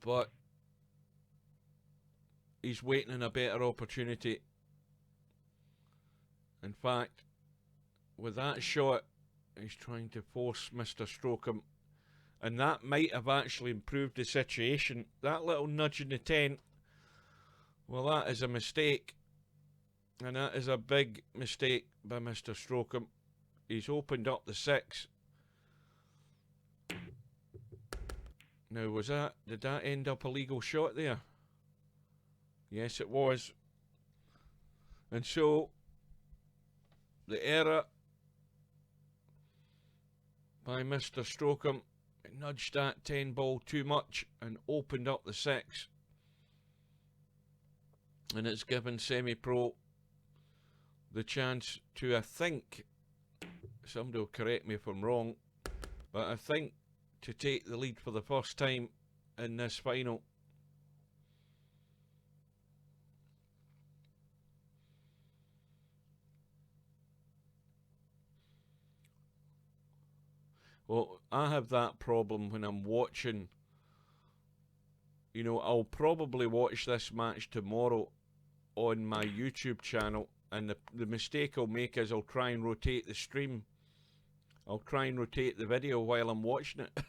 but he's waiting on a better opportunity. In fact, with that shot, he's trying to force Mr Strokem, and that might have actually improved the situation. That little nudge in the tent, well, that is a mistake, and that is a big mistake by Mr Strokem. He's opened up the 6. Now, did that end up a legal shot there? Yes, it was. And so, the error by Mr Strokem nudged that 10 ball too much and opened up the 6. And it's given SemiPro the chance to, I think, somebody will correct me if I'm wrong, but I think to take the lead for the first time in this final. Well, I have that problem when I'm watching. You know, I'll probably watch this match tomorrow on my YouTube channel, and the mistake I'll make is I'll try and rotate the stream. I'll try and rotate the video while I'm watching it.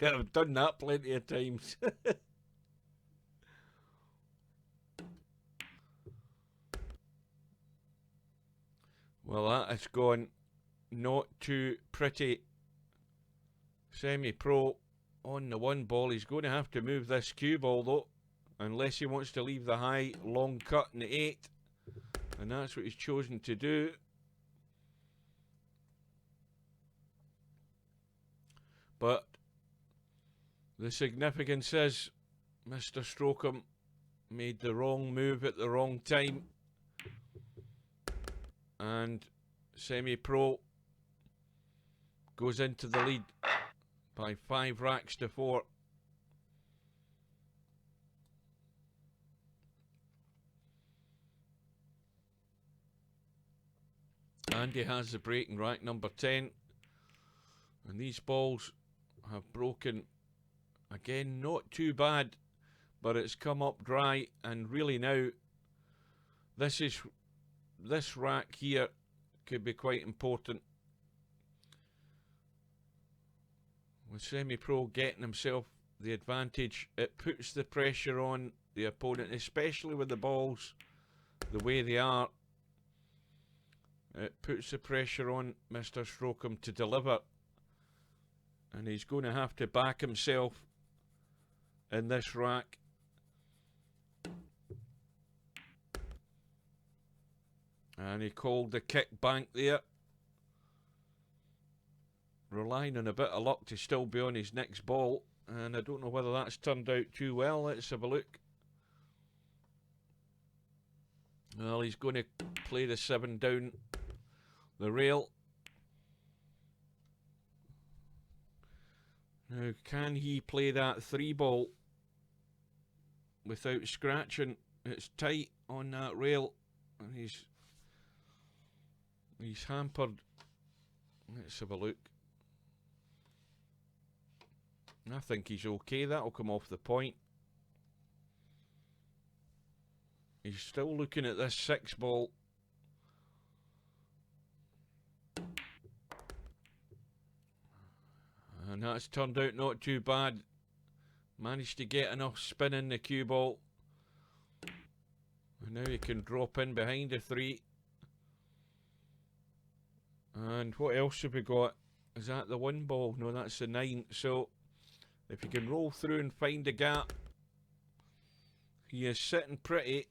I've done that plenty of times. Well, that has gone not too pretty. SemiPro on the 1 ball. He's going to have to move this cue ball though, unless he wants to leave the high long cut in the 8, and that's what he's chosen to do. But the significance is Mr Strokem made the wrong move at the wrong time, and SemiPro goes into the lead by 5 racks to 4. Andy has the breaking rack number 10, and these balls have broken again, not too bad, but it's come up dry, and really now this rack here could be quite important. With SemiPro getting himself the advantage, it puts the pressure on the opponent, especially with the balls the way they are. It puts the pressure on Mr Strokem to deliver, and he's going to have to back himself in this rack. And he called the kick bank there, relying on a bit of luck to still be on his next ball, and I don't know whether that's turned out too well. Let's have a look. Well, he's going to play the 7 down the rail. Now, can he play that 3 ball without scratching? It's tight on that rail, and he's hampered. Let's have a look. I think he's okay. That'll come off the point. He's still looking at this 6 ball. And that's turned out not too bad. Managed to get enough spin in the cue ball. And now he can drop in behind the 3. And what else have we got? Is that the 1 ball? No, that's the 9. So if he can roll through and find a gap, he is sitting pretty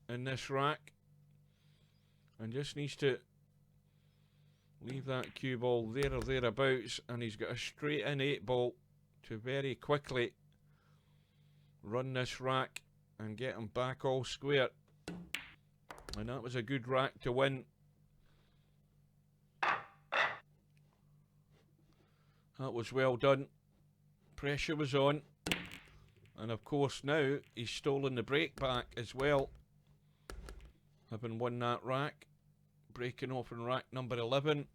in this rack, and just needs to leave that cue ball there or thereabouts, and he's got a straight in 8 ball to very quickly run this rack and get him back all square. And that was a good rack to win. That was well done. Pressure was on. And of course now he's stolen the break back as well, having won that rack. Breaking off in rack number 11.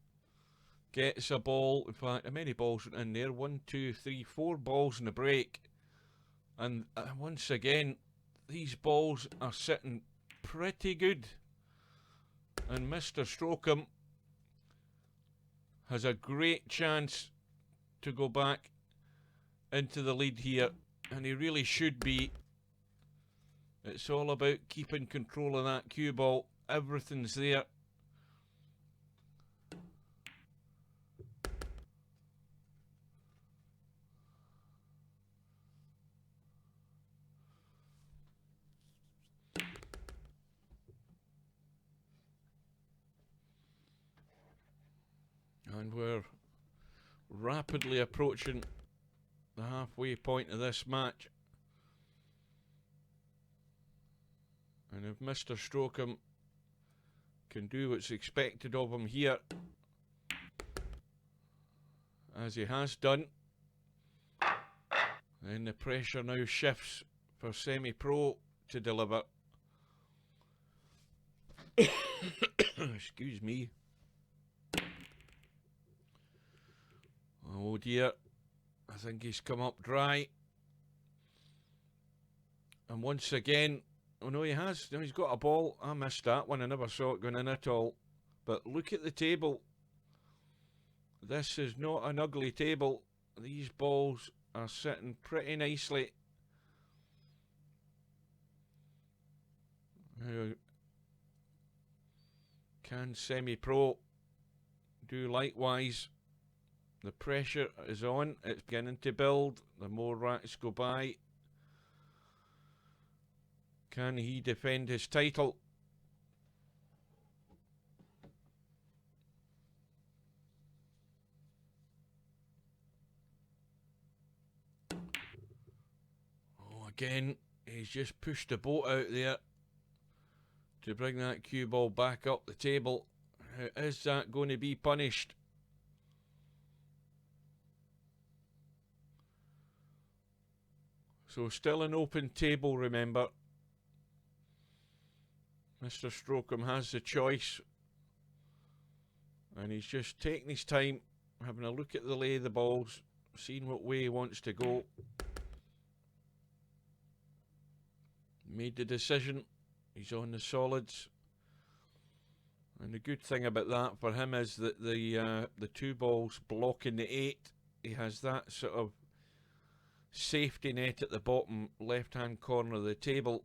Gets a ball. In fact, how many balls went in there? 1, 2, 3, 4 balls in the break. And once again, these balls are sitting pretty good. And Mr Strokem has a great chance to go back into the lead here. And he really should be. It's all about keeping control of that cue ball. Everything's there. And we're rapidly approaching the halfway point of this match. And if Mr Strokem can do what's expected of him here, as he has done, then the pressure now shifts for SemiPro to deliver. Excuse me. Oh dear, I think he's come up dry. And once again, oh no, he has. No, he's got a ball. I missed that one. I never saw it going in at all. But look at the table. This is not an ugly table. These balls are sitting pretty nicely. Now, can SemiPro do likewise? The pressure is on. It's beginning to build. The more racks go by, can he defend his title? Oh, again, he's just pushed the boat out there to bring that cue ball back up the table. How is that going to be punished? So still an open table, remember. Mr Strokem has the choice. And he's just taking his time, having a look at the lay of the balls, seeing what way he wants to go. Made the decision. He's on the solids. And the good thing about that for him is that the 2 balls blocking the 8, he has that sort of safety net at the bottom left hand corner of the table,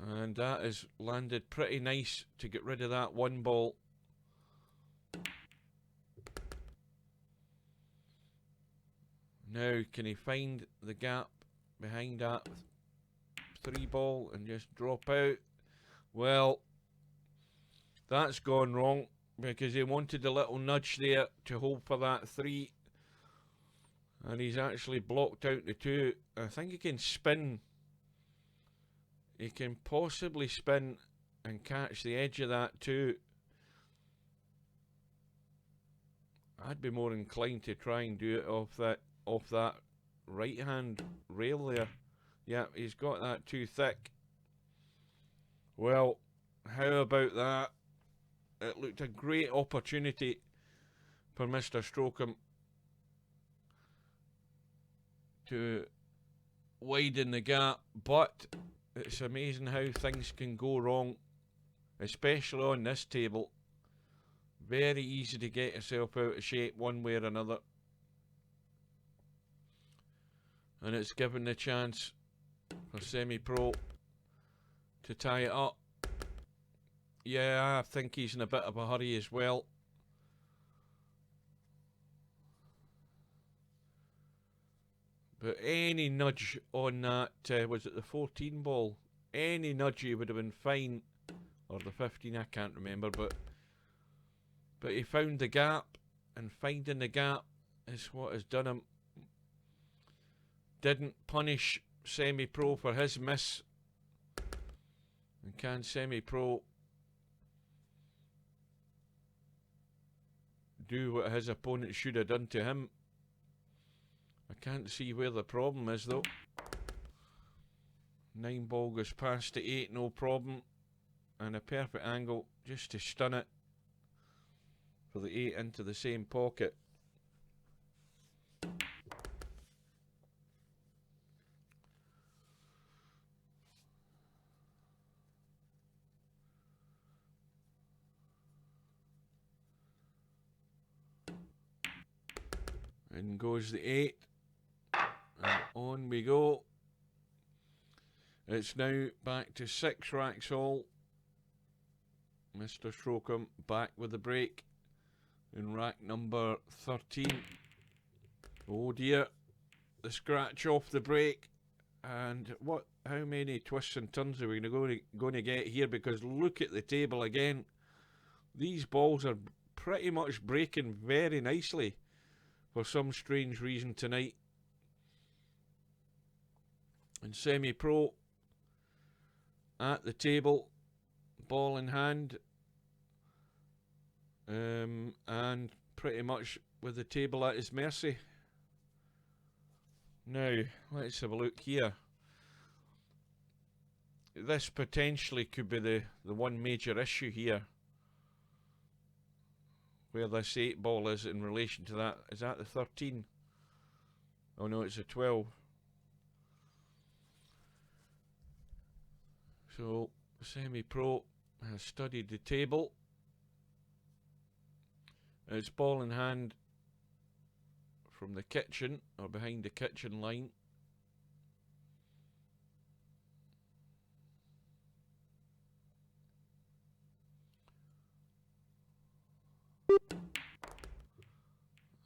and that has landed pretty nice to get rid of that 1 ball. Now can he find the gap behind that 3 ball and just drop out? Well, that's gone wrong, because he wanted a little nudge there to hold for that 3, and he's actually blocked out the 2. I think he can spin. He can possibly spin and catch the edge of that 2. I'd be more inclined to try and do it off that right hand rail there. Yeah, he's got that too thick. Well, how about that? It looked a great opportunity for Mr Strokem to widen the gap, but it's amazing how things can go wrong, especially on this table. Very easy to get yourself out of shape one way or another. And it's given the chance for SemiPro to tie it up. Yeah, I think he's in a bit of a hurry as well. But any nudge on that, was it the 14 ball? Any nudge he would have been fine. Or the 15, I can't remember. But he found the gap, and finding the gap is what has done him. Didn't punish SemiPro for his miss. And can SemiPro do what his opponent should have done to him? I can't see where the problem is though. 9 ball goes past the 8, no problem. And a perfect angle just to stun it for the 8 into the same pocket. In goes the 8. And on we go. It's now back to 6 racks all. Mr Strokem back with the break in rack number 13. Oh dear. The scratch off the break. And how many twists and turns are we going to get here? Because look at the table again. These balls are pretty much breaking very nicely for some strange reason tonight. And SemiPro at the table, ball in hand, and pretty much with the table at his mercy. Now, let's have a look here. This potentially could be the one major issue here. Where this 8 ball is in relation to that. Is that the 13? Oh no, it's a 12. So, SemiPro has studied the table. It's ball in hand from the kitchen, or behind the kitchen line.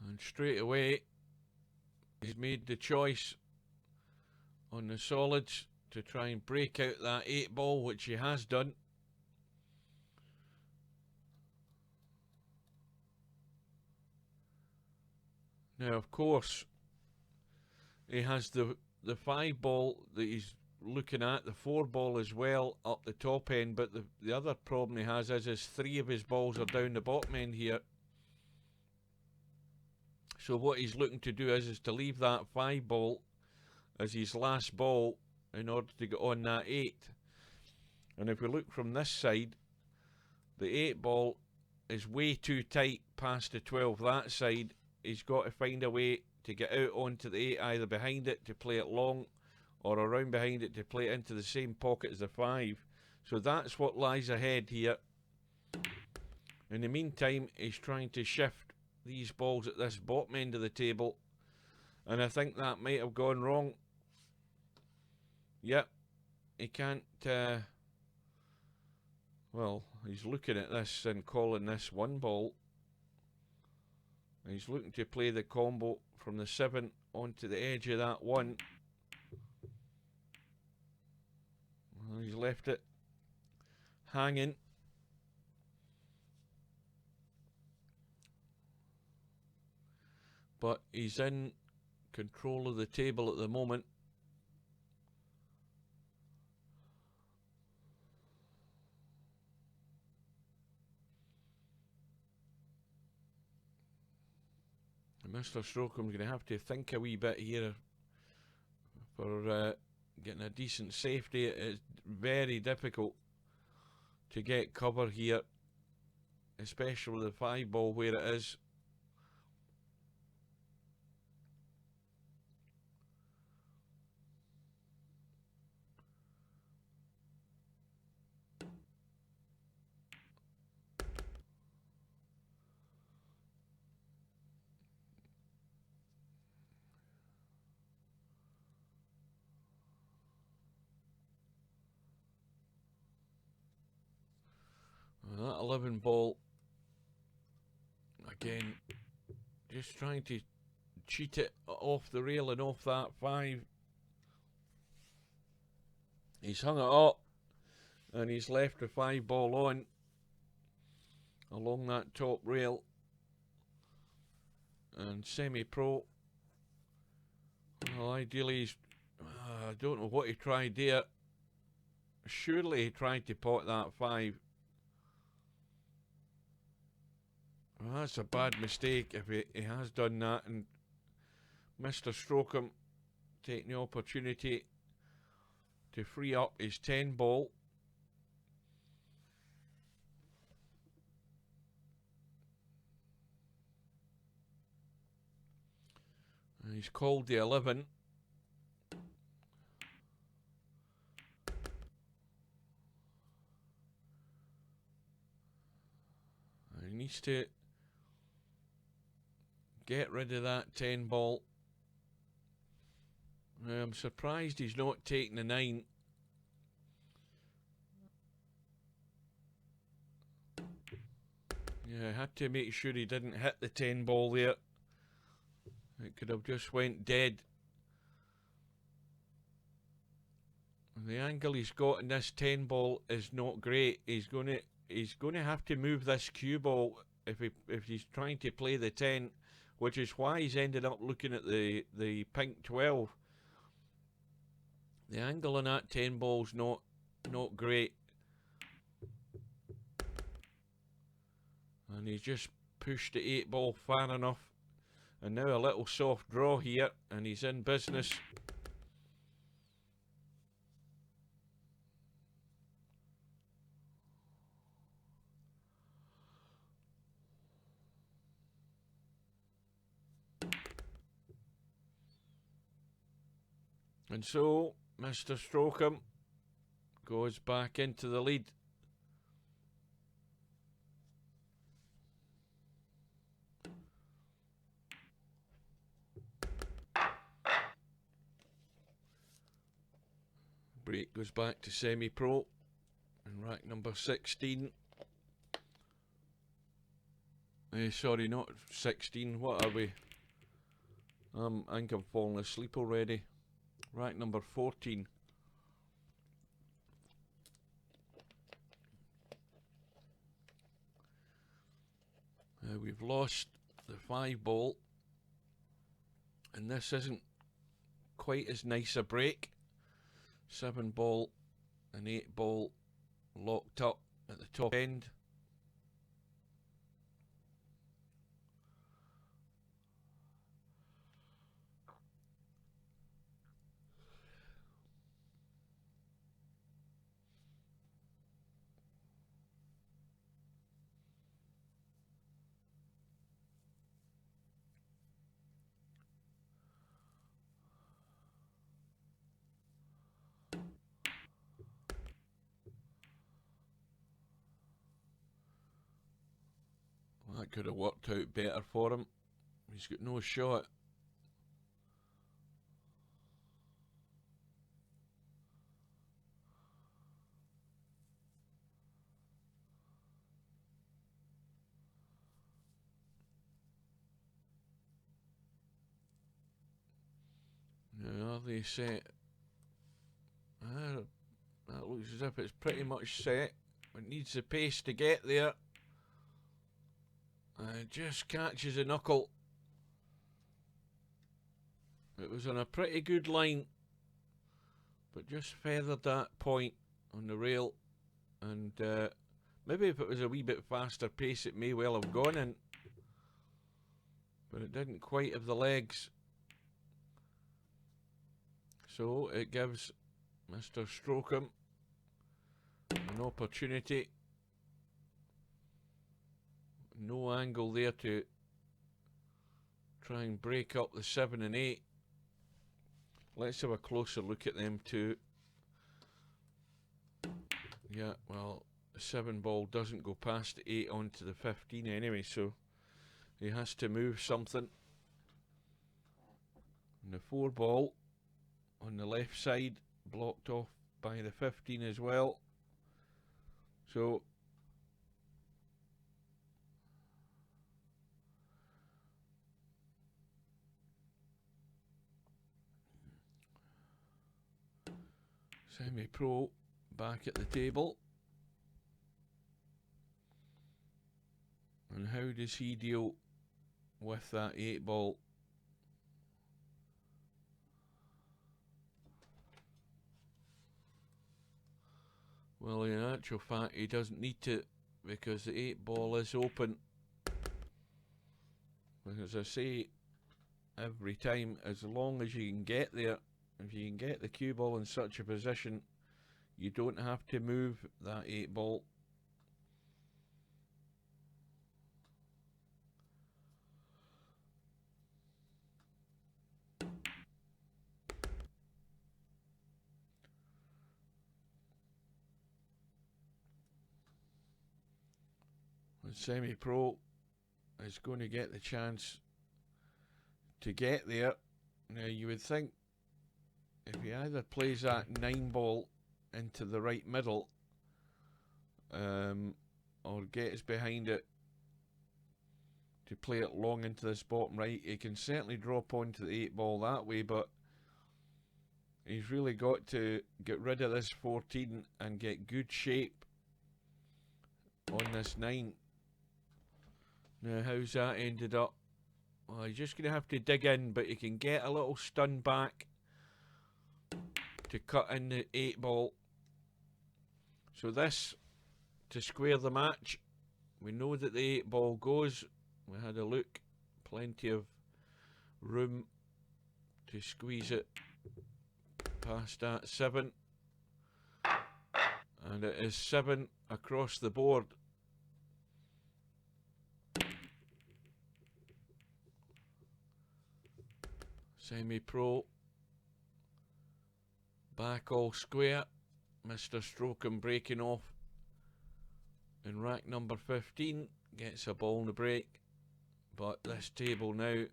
And straight away, he's made the choice on the solids to try and break out that 8 ball, which he has done. Now, of course, he has the 5 ball that he's looking at, the 4 ball as well up the top end, but the other problem he has is 3 of his balls are down the bottom end here. So what he's looking to do is to leave that 5 ball as his last ball in order to get on that 8. And if we look from this side, the 8 ball is way too tight past the 12 that side. He's got to find a way to get out onto the 8, either behind it to play it long or around behind it to play it into the same pocket as the 5. So that's what lies ahead here. In the meantime, he's trying to shift these balls at this bottom end of the table, and I think that might have gone wrong. Yep, he can't, well, he's looking at this and calling this 1 ball. He's looking to play the combo from the 7 onto the edge of that 1. Well, he's left it hanging. But he's in control of the table at the moment. And Mr Strokem's going to have to think a wee bit here for getting a decent safety. It's very difficult to get cover here, especially with the 5 ball where it is. that 11 ball. Again, just trying to cheat it off the rail and off that 5. He's hung it up and he's left the 5 ball on along that top rail. And SemiPro, well, ideally he's, I don't know what he tried there. Surely he tried to pot that 5. Well, that's a bad mistake if he has done that. And Mr Strokem taking the opportunity to free up his 10 ball. And he's called the 11. And he needs to get rid of that 10 ball. I'm surprised he's not taking the 9. Yeah, I had to make sure he didn't hit the 10 ball there. It could have just went dead. The angle he's got in this 10 ball is not great. He's going to have to move this cue ball if he's trying to play the 10, which is why he's ended up looking at the pink 12. The angle on that 10 ball's not great. And he's just pushed the 8 ball far enough. And now a little soft draw here, and he's in business. And so, Mr Strokem goes back into the lead. Break goes back to SemiPro in rack number 16. Sorry, not 16. What are we? I think I'm falling asleep already. Rack number 14. We've lost the 5 ball, and this isn't quite as nice a break. 7 ball and 8 ball locked up at the top end. That could have worked out better for him. He's got no shot. Now they set. That looks as if it's pretty much set. It needs the pace to get there. It just catches a knuckle. It was on a pretty good line, but just feathered that point on the rail. And maybe if it was a wee bit faster pace, it may well have gone in. But it didn't quite have the legs. So it gives Mr Strokem an opportunity. No angle there to try and break up the 7 and 8. Let's have a closer look at them two. Yeah, well, the 7 ball doesn't go past the 8 onto the 15 anyway, so he has to move something. And the 4 ball on the left side blocked off by the 15 as well. So SemiPro back at the table. And how does he deal with that 8 ball? Well, in actual fact, he doesn't need to, because the 8 ball is open. As I say every time, as long as you can get there, if you can get the cue ball in such a position, you don't have to move that 8 ball. And SemiPro is going to get the chance to get there. Now you would think if he either plays that 9 ball into the right middle, or gets behind it to play it long into this bottom right, he can certainly drop onto the 8 ball that way, but he's really got to get rid of this 14 and get good shape on this 9. Now how's that ended up? Well, he's just going to have to dig in, but he can get a little stun back to cut in the 8 ball. So this, to square the match, we know that the 8 ball goes. We had a look, plenty of room to squeeze it past that 7. And it is 7 across the board. SemiPro back all square. Mr Strokem breaking off in rack number 15, gets a ball in the break, but this table now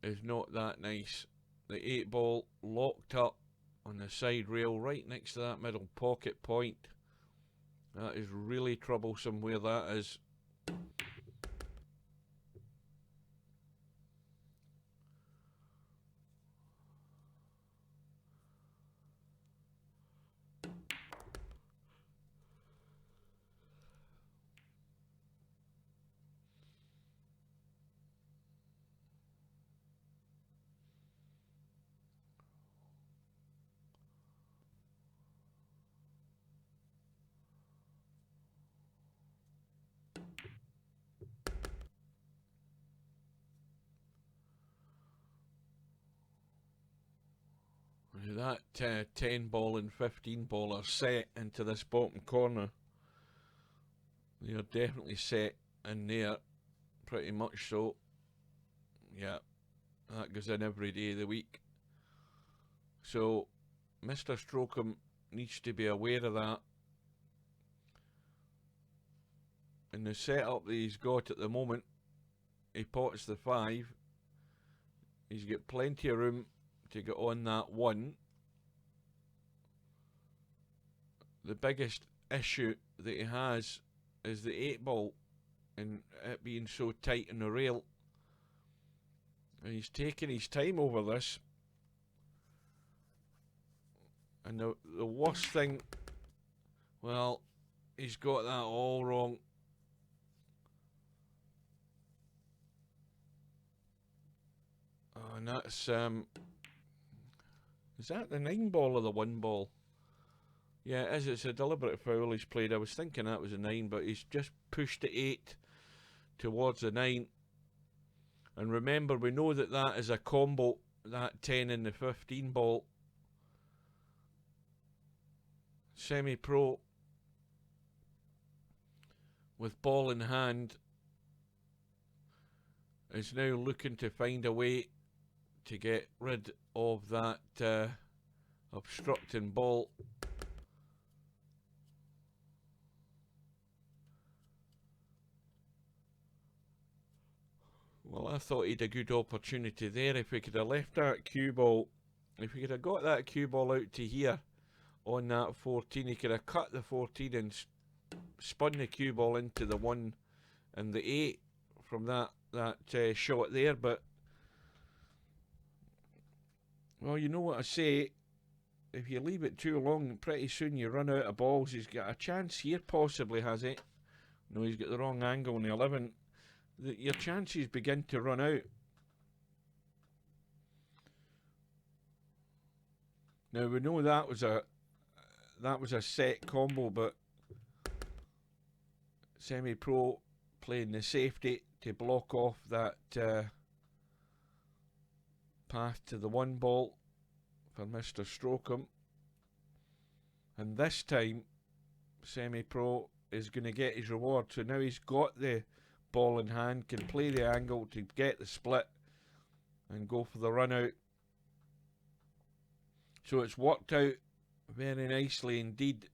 is not that nice. The 8 ball locked up on the side rail right next to that middle pocket point. That is really troublesome where that is. That 10 ball and 15 ball are set into this bottom corner. They are definitely set in there, pretty much so. Yeah, that goes in every day of the week. So Mr Strokem needs to be aware of that. In the setup that he's got at the moment, he pots the 5. He's got plenty of room to get on that 1. The biggest issue that he has is the 8 ball and it being so tight in the rail. And he's taking his time over this. And the worst thing, well, he's got that all wrong. And that's, is that the 9 ball or the 1 ball? Yeah, it is. It's a deliberate foul he's played. I was thinking that was a 9, but he's just pushed the 8 towards the 9. And remember, we know that that is a combo, that 10 and the 15 ball. SemiPro, with ball in hand, is now looking to find a way to get rid of that obstructing ball. Well, I thought he'd a good opportunity there. If we could have left that cue ball, if we could have got that cue ball out to here on that 14, he could have cut the 14 and spun the cue ball into the 1 and the 8 from that shot there. But, well, you know what I say, if you leave it too long, pretty soon you run out of balls. He's got a chance here, possibly, has he? No, he's got the wrong angle on the 11. Your chances begin to run out. Now we know that was a set combo, but SemiPro playing the safety to block off that path to the 1 ball for Mr Strokem. And this time SemiPro is going to get his reward. So now he's got the ball in hand, can play the angle to get the split and go for the run out. So it's worked out very nicely indeed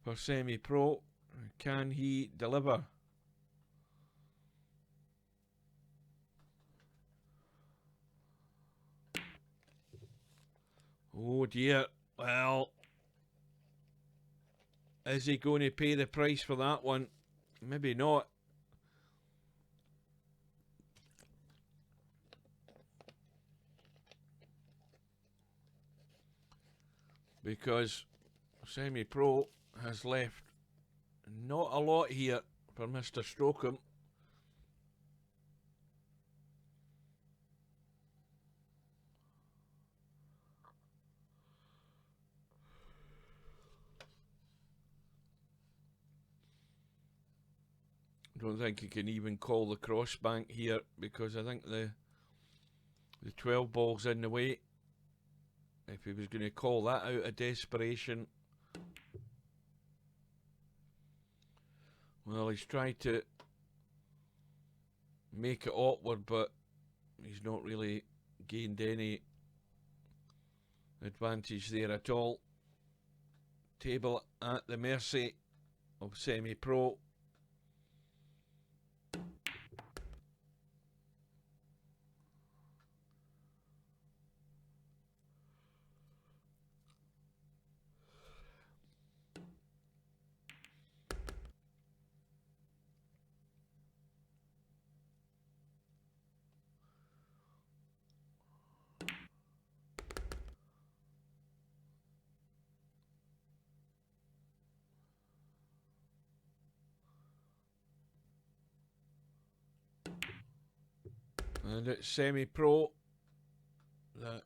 for SemiPro. Can he deliver? Oh dear. Well, is he going to pay the price for that one? Maybe not. Because SemiPro has left not a lot here for Mr Strokem. Don't think he can even call the crossbank here, because I think the 12 ball's in the way. If he was going to call that out of desperation. Well, he's tried to make it awkward, but he's not really gained any advantage there at all. Table at the mercy of SemiPro. And it's SemiPro that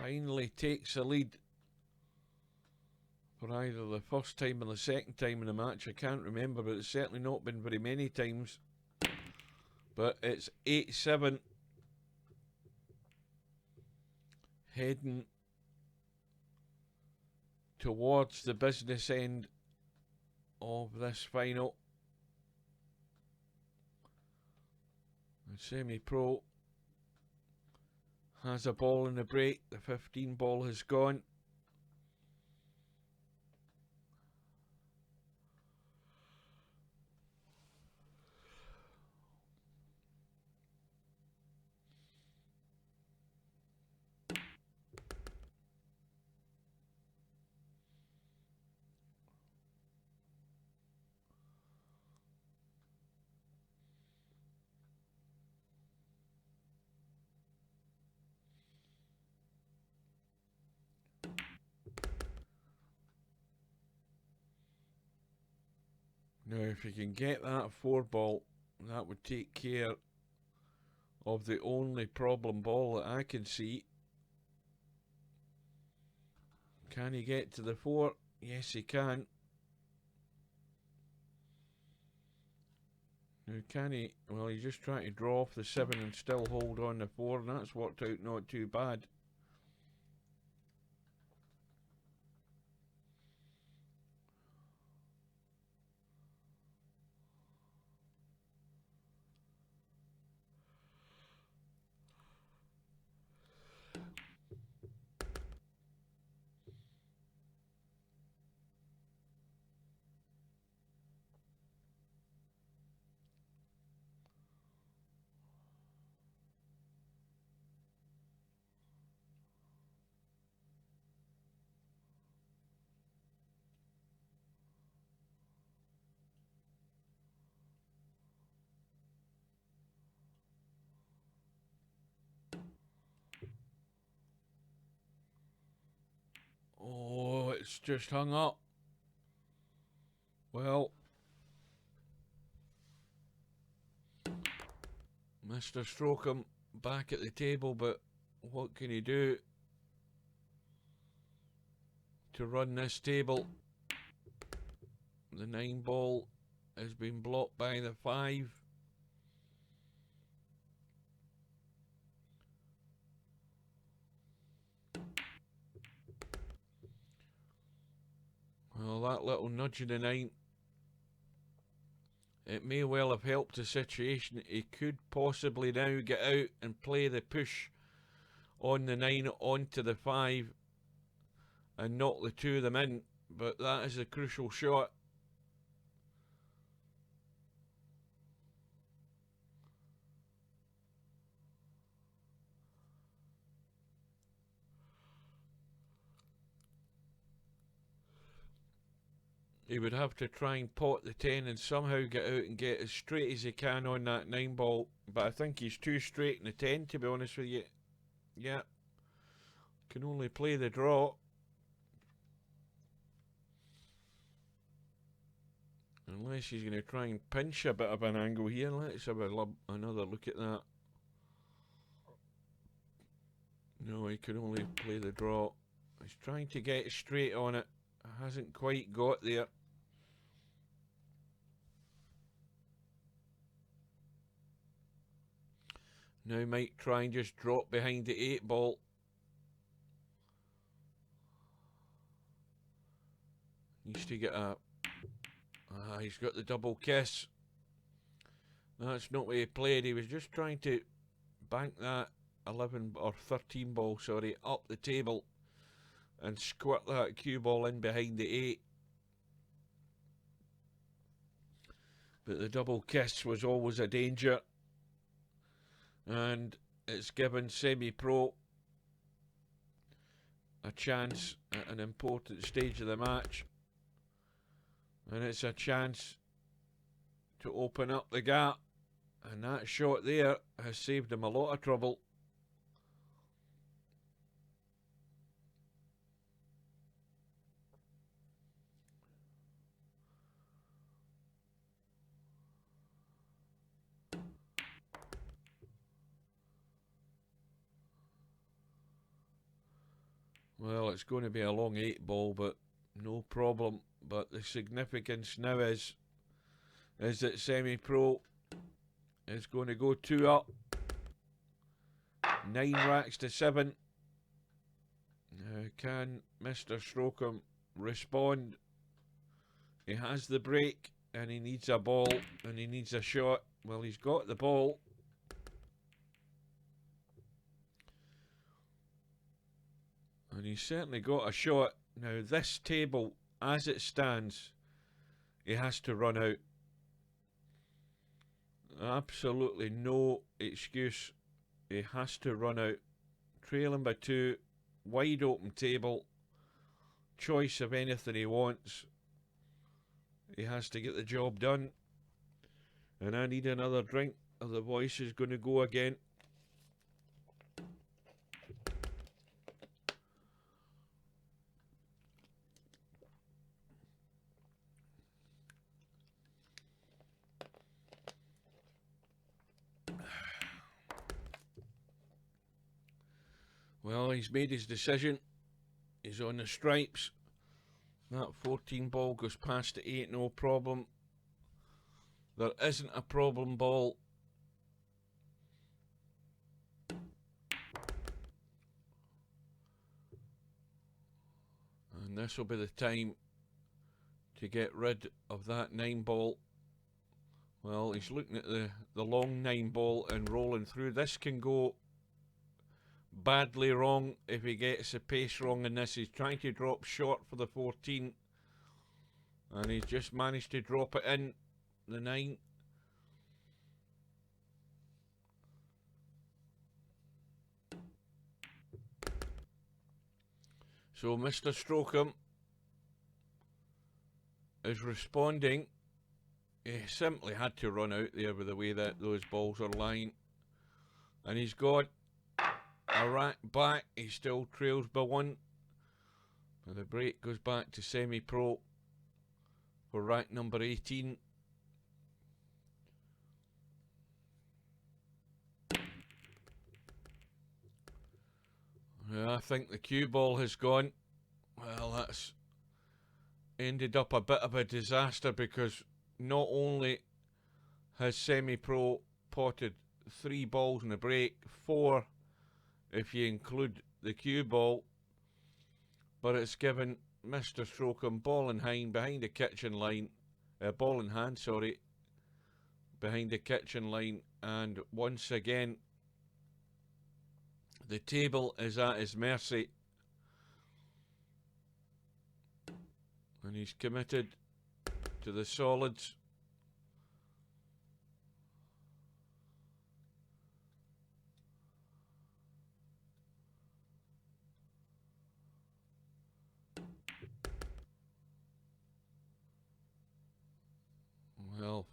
finally takes the lead for either the first time or the second time in the match. I can't remember, but it's certainly not been very many times. But it's 8-7. Heading towards the business end of this final. And SemiPro has a ball in the break. The 15 ball has gone. Now, if you can get that 4 ball, that would take care of the only problem ball that I can see. Can he get to the 4? Yes, he can. Now, can he? Well, he's just trying to draw off the 7 and still hold on the 4, and that's worked out not too bad. it's just hung up. Well, Mr Strokem back at the table, but what can he do to run this table? The 9 ball has been blocked by the 5. Well, that little nudge of the 9, it may well have helped the situation. He could possibly now get out and play the push on the 9 onto the 5 and knock the 2 of them in, but that is a crucial shot. He would have to try and pot the 10 and somehow get out and get as straight as he can on that 9 ball. But I think he's too straight in the 10, to be honest with you. Yeah. Can only play the draw. Unless he's going to try and pinch a bit of an angle here. Let's have another look at that. No, he can only play the draw. He's trying to get straight on it. Hasn't quite got there. Now might try and just drop behind the 8 ball. Needs to get a... he's got the double kiss. That's not what he played. He was just trying to bank that 11 or 13 ball, sorry, up the table and squirt that cue ball in behind the 8. But the double kiss was always a danger, and it's given SemiPro a chance at an important stage of the match, and it's a chance to open up the gap, and that shot there has saved him a lot of trouble. Well, it's going to be a long 8 ball, but no problem. But the significance now is that SemiPro is going to go 2 up. 9 racks to 7. Now, can Mr Strokem respond? He has the break, and he needs a ball, and he needs a shot. Well, he's got the ball. And he's certainly got a shot. Now, this table, as it stands, he has to run out. Absolutely no excuse. He has to run out. Trailing by 2, wide open table. Choice of anything he wants. He has to get the job done. And I need another drink, or the voice is going to go again. Well, he's made his decision. He's on the stripes. That 14 ball goes past the 8, no problem. There isn't a problem ball. And this will be the time to get rid of that 9 ball. Well, he's looking at the long 9 ball and rolling through. This can go badly wrong if he gets the pace wrong in this. He's trying to drop short for the 14, and he's just managed to drop it in the 9. So Mr Strokem is responding. He simply had to run out there with the way that those balls are lying, and he's got a rack back. He still trails by 1, The break goes back to SemiPro for rack number 18. I think the cue ball has gone. Well, that's ended up a bit of a disaster, because not only has SemiPro potted 3 balls in the break, 4 if you include the cue ball, but it's given Mr Strokem ball in hand behind the kitchen line, ball in hand, sorry, behind the kitchen line, and once again the table is at his mercy, and he's committed to the solids. Well,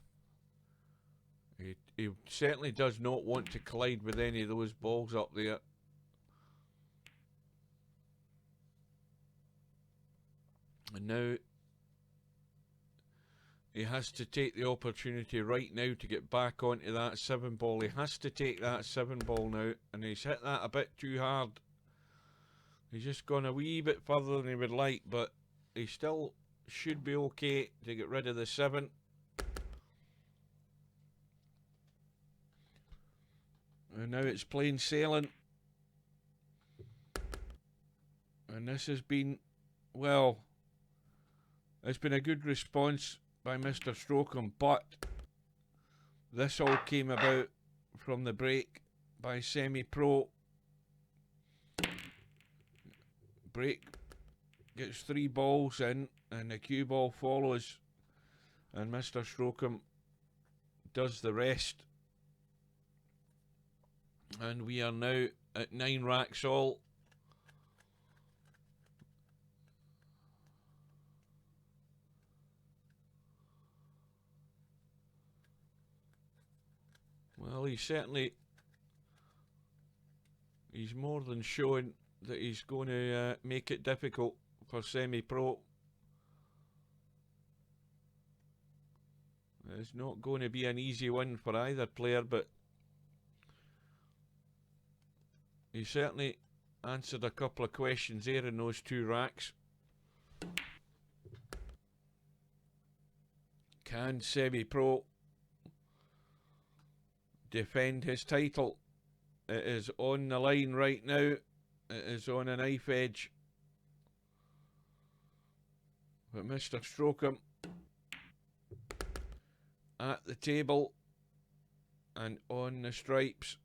he certainly does not want to collide with any of those balls up there. And now he has to take the opportunity right now to get back onto that 7 ball. He has to take that 7 ball now, and he's hit that a bit too hard. He's just gone a wee bit further than he would like, but he still should be okay to get rid of the 7. And now it's plain sailing. And this has been, well, it's been a good response by Mr Strokem, but this all came about from the break by SemiPro. Break gets 3 balls in, and the cue ball follows, and Mr Strokem does the rest. And we are now at 9 racks all. Well, he's more than showing that he's going to make it difficult for SemiPro. It's not going to be an easy win for either player, but he certainly answered a couple of questions there in those 2 racks. Can SemiPro defend his title? It is on the line right now. It is on a knife edge. But Mr Strokem at the table and on the stripes.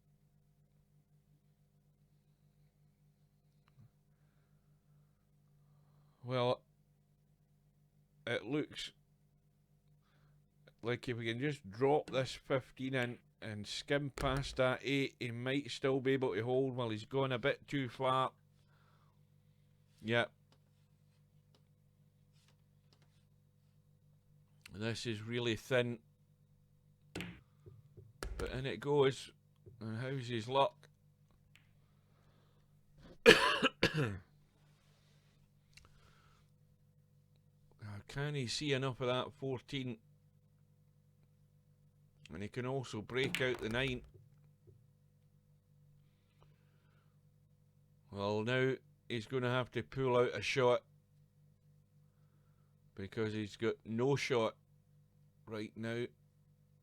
Well, it looks like if we can just drop this 15 in and skim past that 8, he might still be able to hold. Well, he's gone a bit too far. Yep. This is really thin. But in it goes. And how's his luck? Can he see enough of that 14? And he can also break out the 9. Well, now he's going to have to pull out a shot, because he's got no shot right now.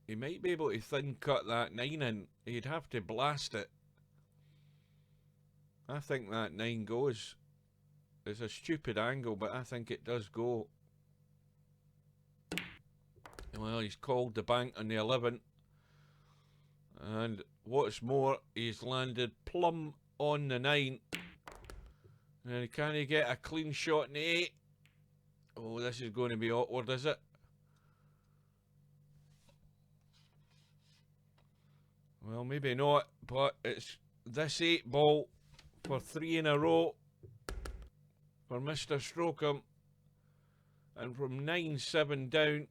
He might be able to thin cut that 9 in. He'd have to blast it. I think that 9 goes. It's a stupid angle, but I think it does go. Well, he's called the bank on the 11. And what's more, he's landed plumb on the 9. And can he get a clean shot in the 8? Oh, this is going to be awkward, is it? Well, maybe not, but it's this 8 ball for 3 in a row for Mr Strokem. And from 9-7 down,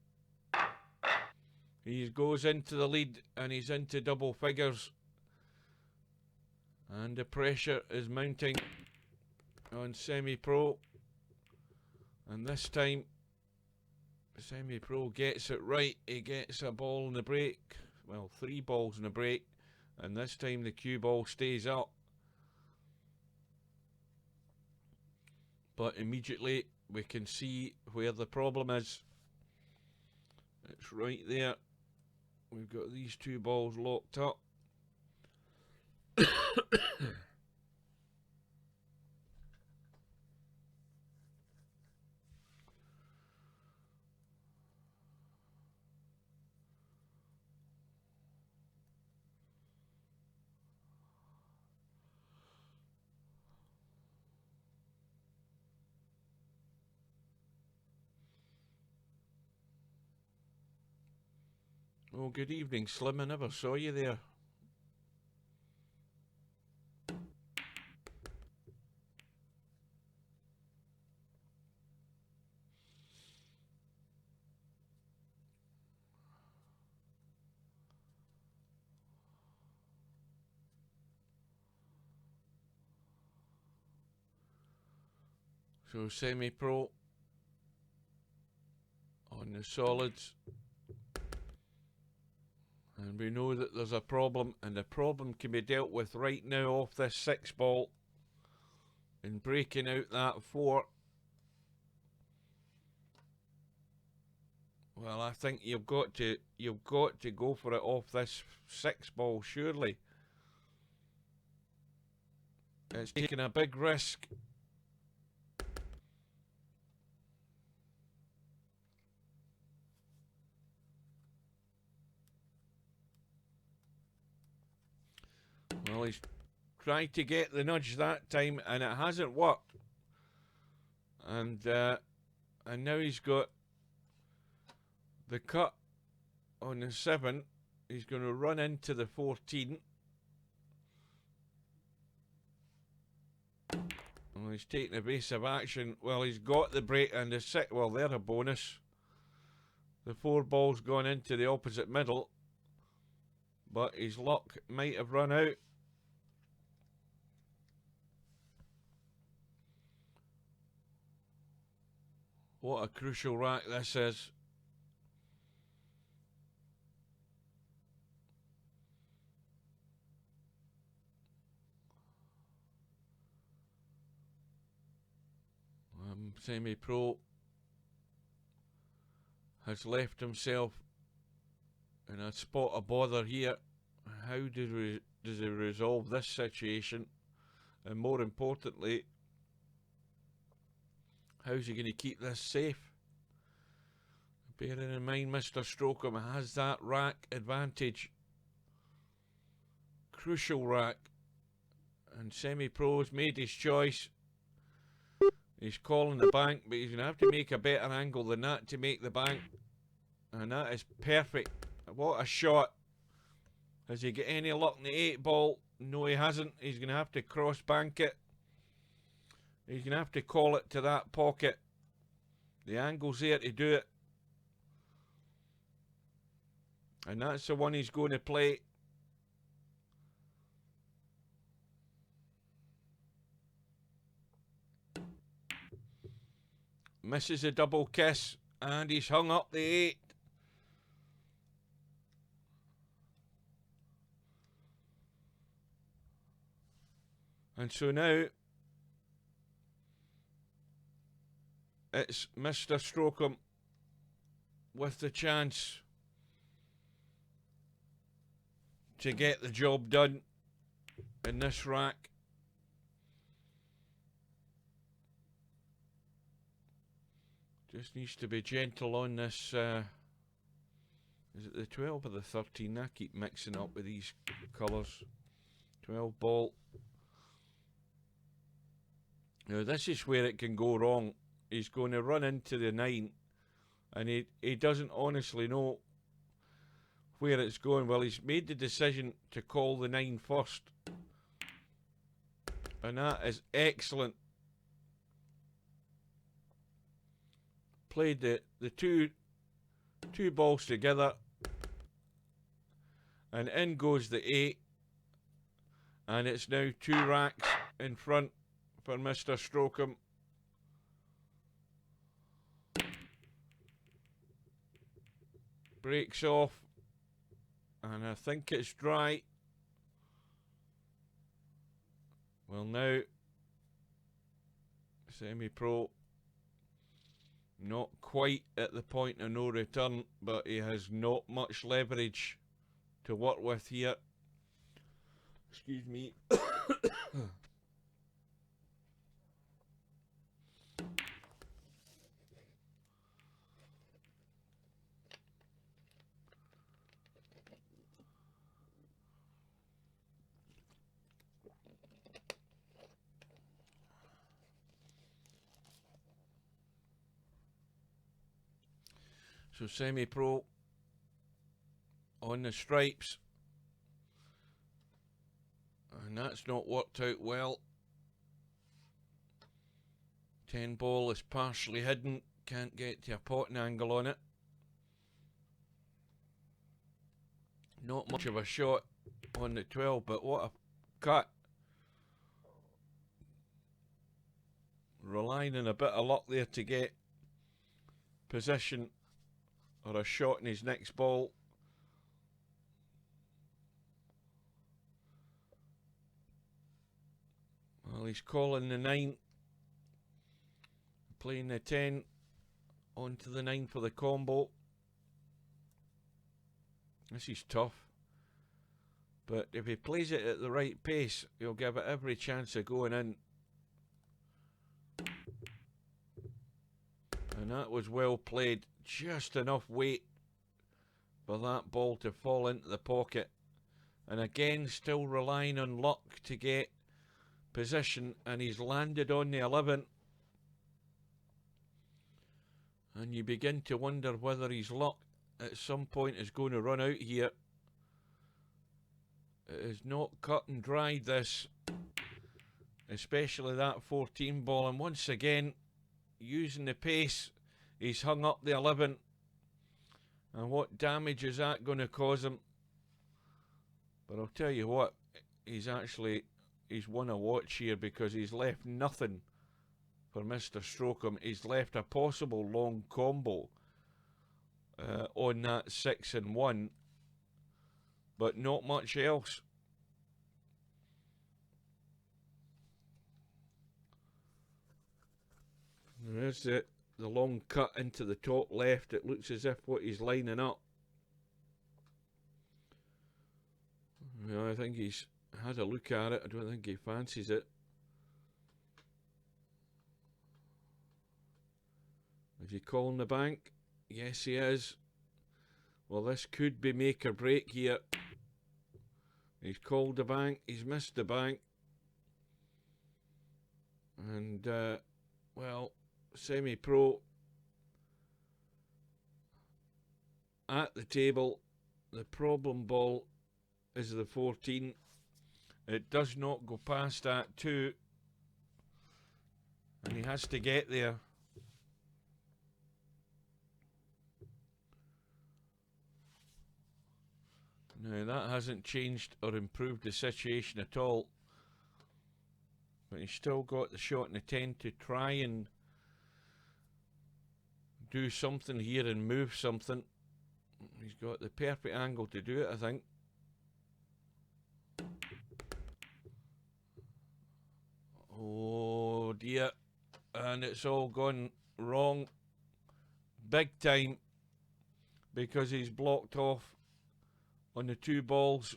he goes into the lead, and he's into double figures. And the pressure is mounting on SemiPro. And this time, SemiPro gets it right. He gets a ball in the break. Well, 3 balls in the break. And this time the cue ball stays up. But immediately we can see where the problem is. It's right there. We've got these 2 balls locked up. Oh, good evening, Slim. I never saw you there. So SemiPro on the solids. And we know that there's a problem, and the problem can be dealt with right now off this 6 ball and breaking out that 4. Well, I think you've got to go for it off this 6 ball, surely. It's taking a big risk. Well, he's tried to get the nudge that time, and it hasn't worked. And now he's got the cut on the 7. He's going to run into the 14. Well, he's taking evasive action. Well, he's got the break and the 6. Well, they're a bonus. The 4 ball's gone into the opposite middle, but his luck might have run out. What a crucial rack this is. SemiPro has left himself in a spot of bother here. How does he resolve this situation? And more importantly, how's he going to keep this safe? Bearing in mind Mr Strokem has that rack advantage. Crucial rack. And SemiPro's made his choice. He's calling the bank, but he's going to have to make a better angle than that to make the bank. And that is perfect. What a shot. Has he got any luck in the 8 ball? No, he hasn't. He's going to have to cross bank it. He's going to have to call it to that pocket. The angle's there to do it. And that's the one he's going to play. Misses a double kiss, and he's hung up the 8. And so now it's Mr Strokem with the chance to get the job done in this rack. Just needs to be gentle on this. Is it the 12 or the 13? I keep mixing up with these colours. 12 ball. Now this is where it can go wrong. He's going to run into the 9, and he doesn't honestly know where it's going. Well, he's made the decision to call the 9 first, and that is excellent. Played the two balls together, and in goes the 8, and it's now 2 racks in front for Mr Strokem. breaks off, and I think it's dry. Well, now SemiPro not quite at the point of no return, but he has not much leverage to work with here. Excuse me. So SemiPro on the stripes, and that's not worked out well. 10 ball is partially hidden, can't get to a potting angle on it. Not much of a shot on the 12, but what a cut. Relying on a bit of luck there to get position or a shot in his next ball. Well, he's calling the 9, playing the 10 onto the 9 for the combo. This is tough, but if he plays it at the right pace, he'll give it every chance of going in. And that was well played, just enough weight for that ball to fall into the pocket. And again, still relying on luck to get position, and he's landed on the 11. And you begin to wonder whether his luck at some point is going to run out here. It is not cut and dried, this, especially that 14 ball. And once again, using the pace, he's hung up the 11. And what damage is that going to cause him? But I'll tell you what, he's won a watch here, because he's left nothing for Mr Strokem. He's left a possible long combo on that 6 and 1, but not much else. There's the long cut into the top left. It looks as if what he's lining up. Well, I think he's had a look at it. I don't think he fancies it. Is he calling the bank? Yes, he is. Well, this could be make or break here. He's called the bank. He's missed the bank. And, well, SemiPro at the table. The problem ball is the 14. It does not go past that 2. And he has to get there. Now, that hasn't changed or improved the situation at all. But he's still got the shot in the 10 to try and do something here and move something. He's got the perfect angle to do it, I think. Oh dear. And it's all gone wrong big time, because he's blocked off on the 2 balls.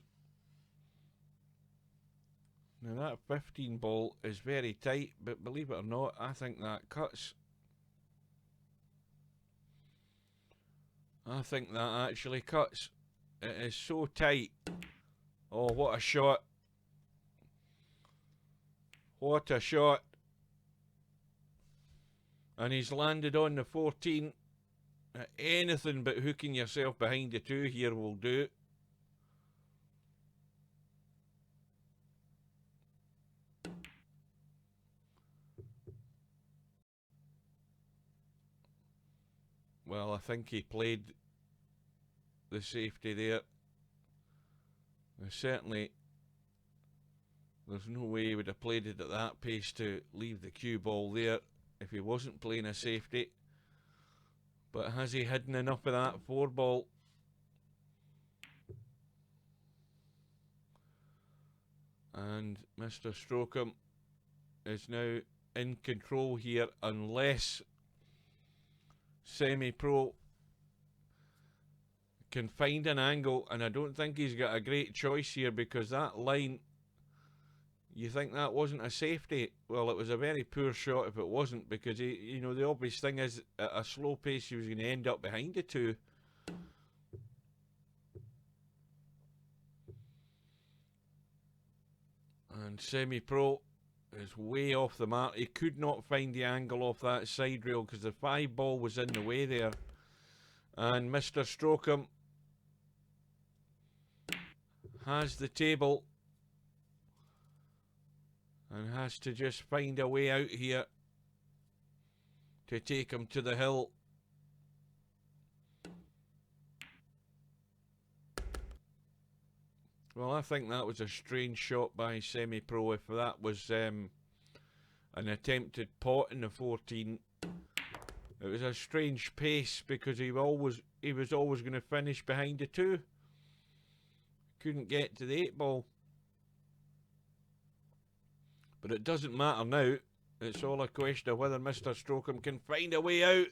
Now that 15 ball is very tight, but believe it or not, I think that cuts. I think that actually cuts. It is so tight. Oh, what a shot. What a shot. And he's landed on the 14. Anything but hooking yourself behind the 2 here will do. Well, I think he played the safety there. Certainly, there's no way he would have played it at that pace to leave the cue ball there if he wasn't playing a safety. But has he hidden enough of that 4 ball? And Mr Strokem is now in control here, unless SemiPro can find an angle, and I don't think he's got a great choice here, because that line, you think that wasn't a safety? Well, it was a very poor shot if it wasn't, because he, you know, the obvious thing is at a slow pace he was going to end up behind the two. And SemiPro is way off the mark. He could not find the angle off that side rail because the 5 ball was in the way there. And Mr Strokem has the table and has to just find a way out here to take him to the hill. Well, I think that was a strange shot by SemiPro. If that was an attempted pot in the 14, it was a strange pace, because he was always going to finish behind the 2. Couldn't get to the 8 ball. But it doesn't matter now. It's all a question of whether Mr Strokem can find a way out.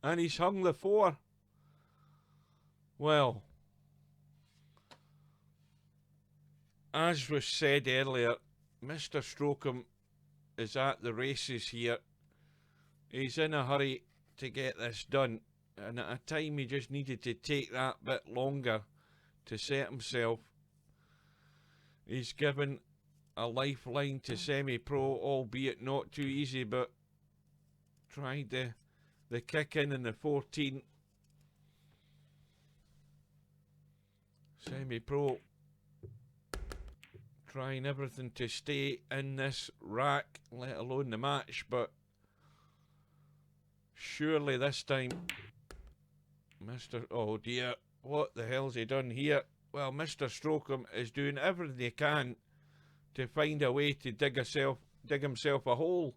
And he's hung the 4. Well, as was said earlier, Mr Strokem is at the races here. He's in a hurry to get this done, and at a time he just needed to take that bit longer to set himself. He's given a lifeline to SemiPro, albeit not too easy, but tried the kick in the 14. SemiPro trying everything to stay in this rack, let alone the match, but surely this time oh dear, what the hell's he done here? Well, Mr Strokem is doing everything he can to find a way to dig himself a hole.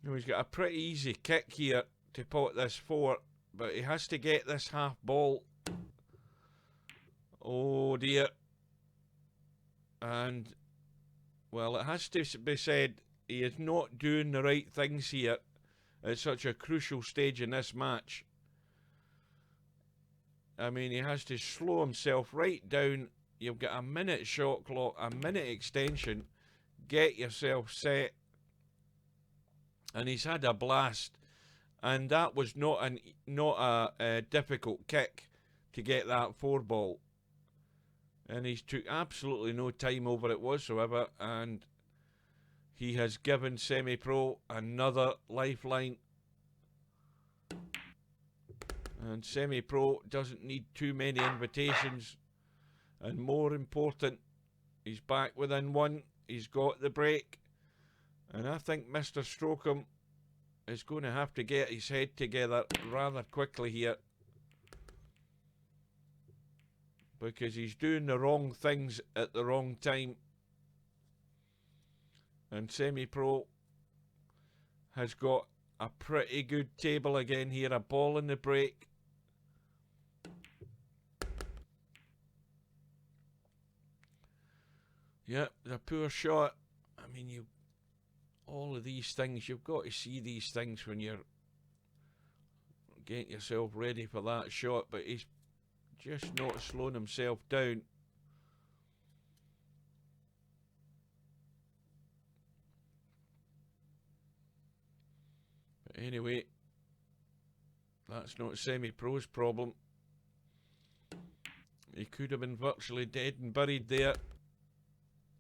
You know, he's got a pretty easy kick here to pot this 4, but he has to get this half ball. Oh dear. And, well, it has to be said, he is not doing the right things here at such a crucial stage in this match. I mean, he has to slow himself right down. You've got a minute shot clock, a minute extension. Get yourself set. And he's had a blast. And that was not a difficult kick to get that 4 ball. And he's took absolutely no time over it whatsoever, and he has given SemiPro another lifeline. And SemiPro doesn't need too many invitations, and more important, he's back within 1. He's got the break, and I think Mr Strokem is going to have to get his head together rather quickly here, because he's doing the wrong things at the wrong time. And SemiPro has got a pretty good table again here, a ball in the break. Yep, the poor shot. I mean, all of these things, you've got to see these things when you're getting yourself ready for that shot, but he's just not slowing himself down. But anyway, that's not SemiPro's problem. He could have been virtually dead and buried there,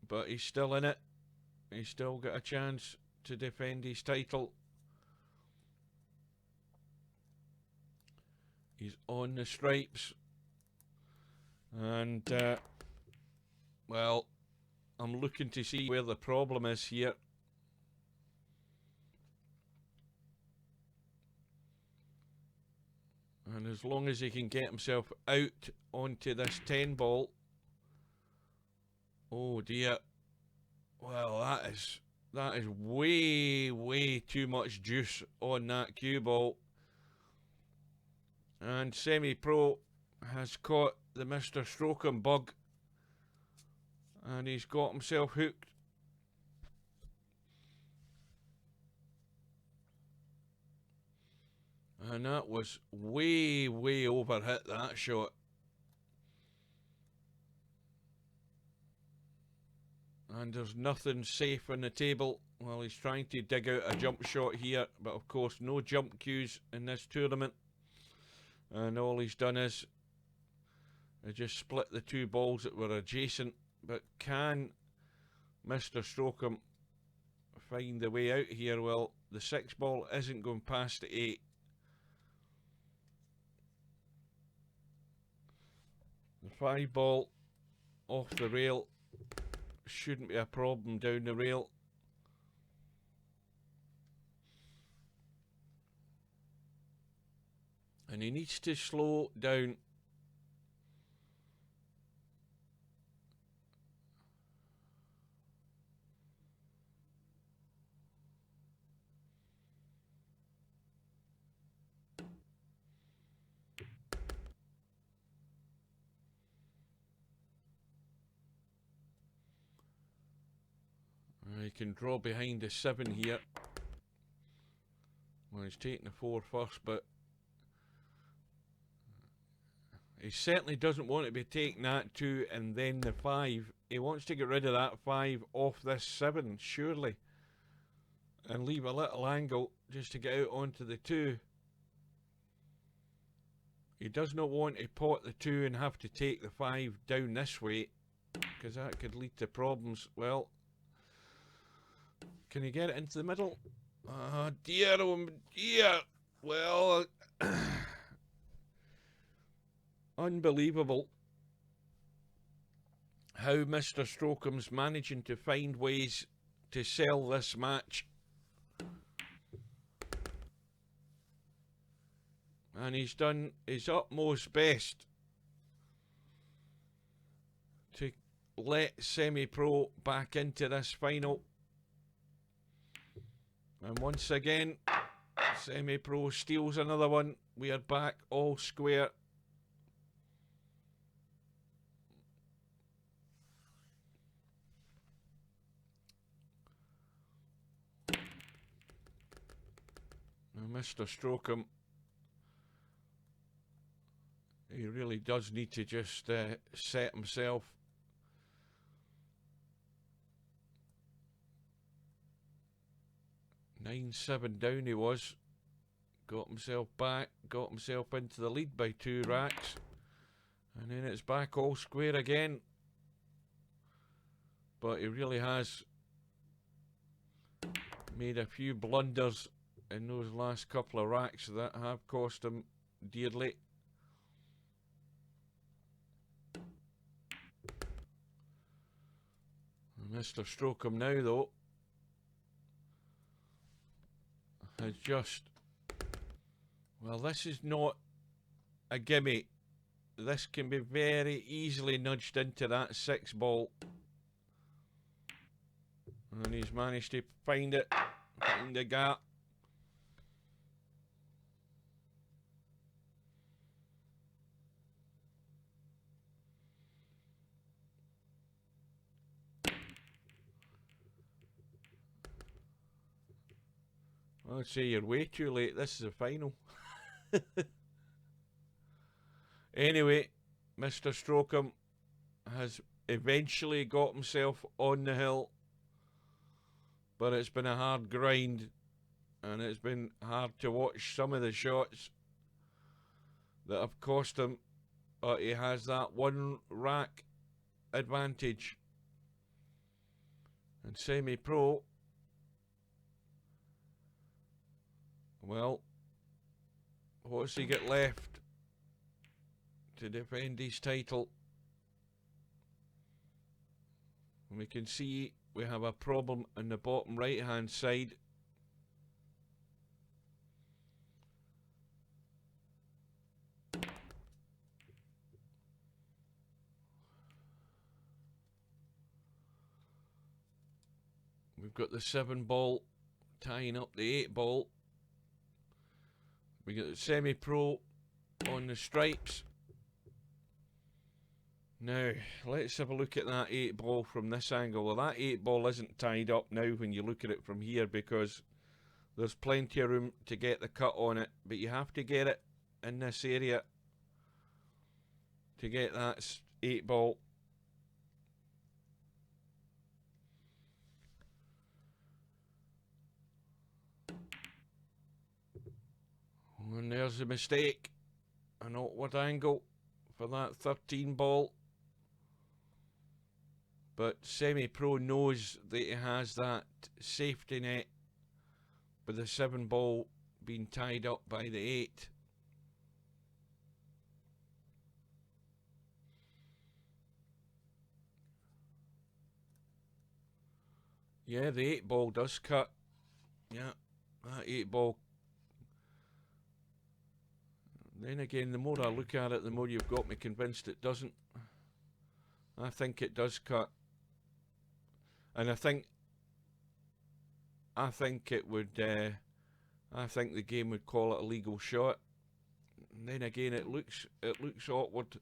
but he's still in it. He's still got a chance to defend his title. He's on the stripes. And, well, I'm looking to see where the problem is here. And as long as he can get himself out onto this 10 ball. Oh dear. Well, that is way too much juice on that cue ball. And SemiPro has caught the Mr Strokem bug. And he's got himself hooked. And that was way, way over hit, that shot. And there's nothing safe on the table. Well, he's trying to dig out a jump shot here, but of course no jump cues in this tournament. And all he's done is just split the two balls that were adjacent. But can Mr Strokem find the way out here? Well, the 6 ball isn't going past the 8. The 5 ball off the rail shouldn't be a problem down the rail. And he needs to slow down. He can draw behind the 7 here. Well, he's taking the 4 first, but he certainly doesn't want to be taking that 2 and then the 5. He wants to get rid of that 5 off this 7, surely. And leave a little angle just to get out onto the 2. He does not want to pot the 2 and have to take the 5 down this way, because that could lead to problems. Well, can he get it into the middle? Oh dear, oh dear. Well, unbelievable how Mr Strokem's managing to find ways to sell this match. And he's done his utmost best to let SemiPro back into this final. And once again, SemiPro steals another one. We are back all square. Now, Mr Strokem, he really does need to just set himself. "9-7 down he was. Got himself back, got himself into the lead by 2 racks. And then it's back all square again. But he really has made a few blunders in those last couple of racks that have cost him dearly. Mr Strokem now, though, has just... Well, this is not a gimme. This can be very easily nudged into that 6 ball. And he's managed to find it, find the gap. I'd say you're way too late. This is a final. Anyway, Mr Strokem has eventually got himself on the hill. But it's been a hard grind. And it's been hard to watch some of the shots that have cost him. But he has that 1 rack advantage. And SemiPro, well, what's he got left to defend his title? And we can see we have a problem on the bottom right hand side. We've got the 7 ball tying up the 8 ball. We got the SemiPro on the stripes. Now, let's have a look at that 8 ball from this angle. Well, that 8 ball isn't tied up now when you look at it from here, because there's plenty of room to get the cut on it, but you have to get it in this area to get that 8 ball. And there's a mistake. An awkward angle for that 13 ball. But SemiPro knows that he has that safety net with the 7 ball being tied up by the 8. Yeah, the 8 ball does cut. Yeah, that 8 ball. Then again, the more I look at it, the more you've got me convinced it doesn't. I think it does cut. And I think it would, I think the game would call it a legal shot. And then again, it looks awkward.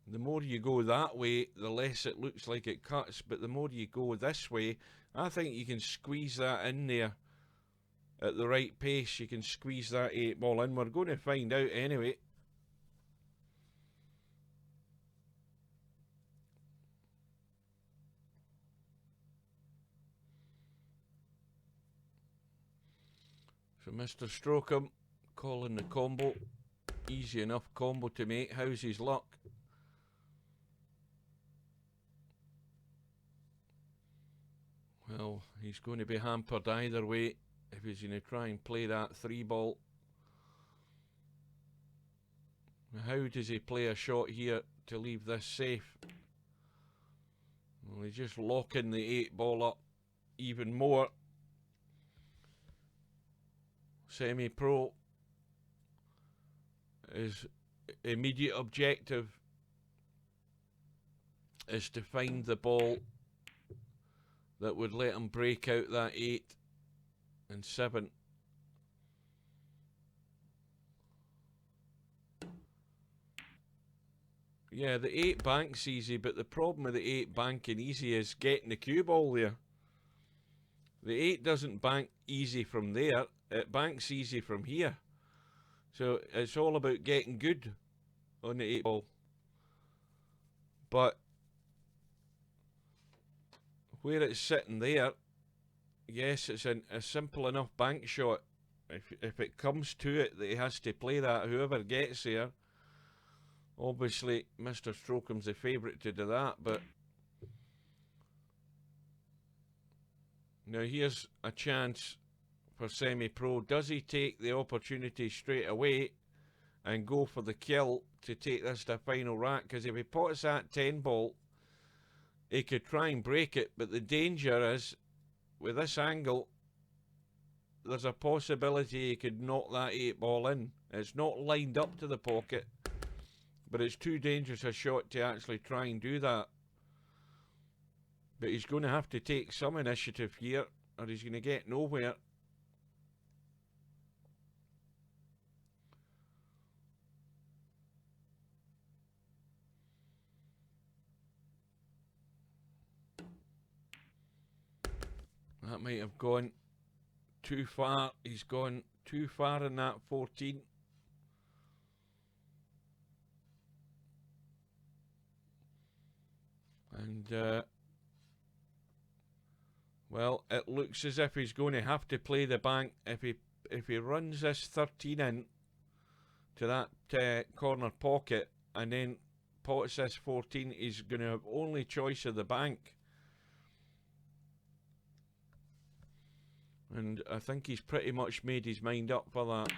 The more you go that way, the less it looks like it cuts. But the more you go this way, I think you can squeeze that in there at the right pace. You can squeeze that 8 ball in. We're going to find out anyway. So Mr Strokem calling the combo. Easy enough combo to make. How's his luck? Well, he's going to be hampered either way if he's going to try and play that 3 ball. Now, how does he play a shot here to leave this safe? Well, he's just locking the 8 ball up even more. SemiPro, his immediate objective is to find the ball that would let him break out that 8 and 7. Yeah, the 8 banks easy, but the problem with the 8 banking easy is getting the cue ball there. The 8 doesn't bank easy from there, it banks easy from here. So it's all about getting good on the 8 ball. But where it's sitting there, yes, it's a simple enough bank shot. If it comes to it that he has to play that, whoever gets there, obviously Mr Strokem's the favourite to do that, but now here's a chance for SemiPro. Does he take the opportunity straight away and go for the kill to take this to final rack? Because if he pots that 10 ball, he could try and break it, but the danger is, with this angle, there's a possibility he could knock that 8 ball in. It's not lined up to the pocket, but it's too dangerous a shot to actually try and do that. But he's going to have to take some initiative here, or he's going to get nowhere. That might have gone too far. He's gone too far in that 14. And well, it looks as if he's going to have to play the bank. If he runs this 13 in to that corner pocket and then pots this 14, he's going to have only choice of the bank. And I think he's pretty much made his mind up for that.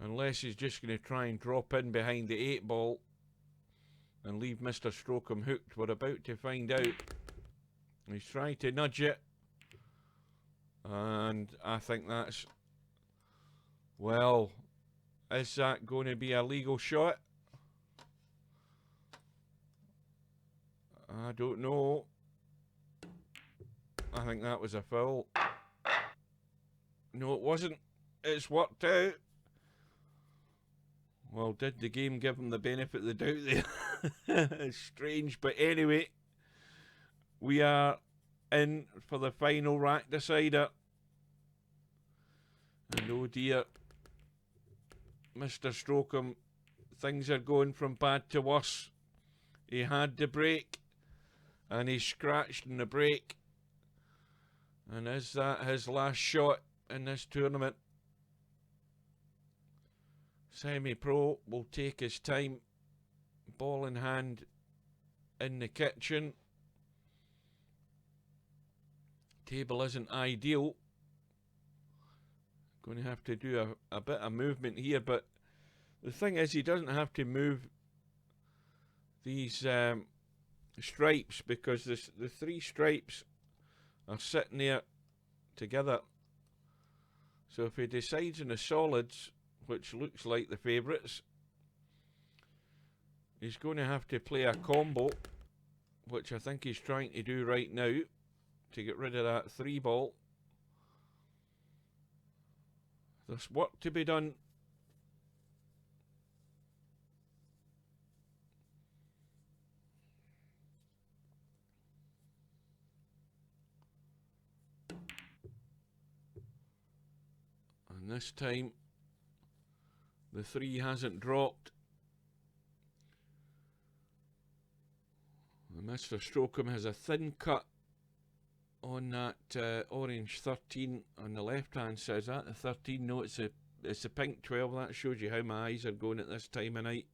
Unless he's just going to try and drop in behind the 8 ball and leave Mr Strokem hooked. We're about to find out. He's trying to nudge it. And I think that's... Well, is that going to be a legal shot? I don't know. I think that was a foul. No, it wasn't. It's worked out. Well, did the game give him the benefit of the doubt there? It's strange, but anyway, we are in for the final rack decider. And oh dear, Mr Strokem, things are going from bad to worse. He had the break, and he scratched in the break. And is that his last shot in this tournament? SemiPro will take his time, ball in hand in the kitchen. Table isn't ideal. Going to have to do a bit of movement here, but the thing is, he doesn't have to move these stripes, because the three stripes are sitting there together. So if he decides on the solids, which looks like the favourites, he's going to have to play a combo, which I think he's trying to do right now to get rid of that 3-ball. There's work to be done. And this time, the 3 hasn't dropped. And Mr Strokem has a thin cut on that orange 13 on the left hand side. Is that the 13? No, it's a pink 12. That shows you how my eyes are going at this time of night.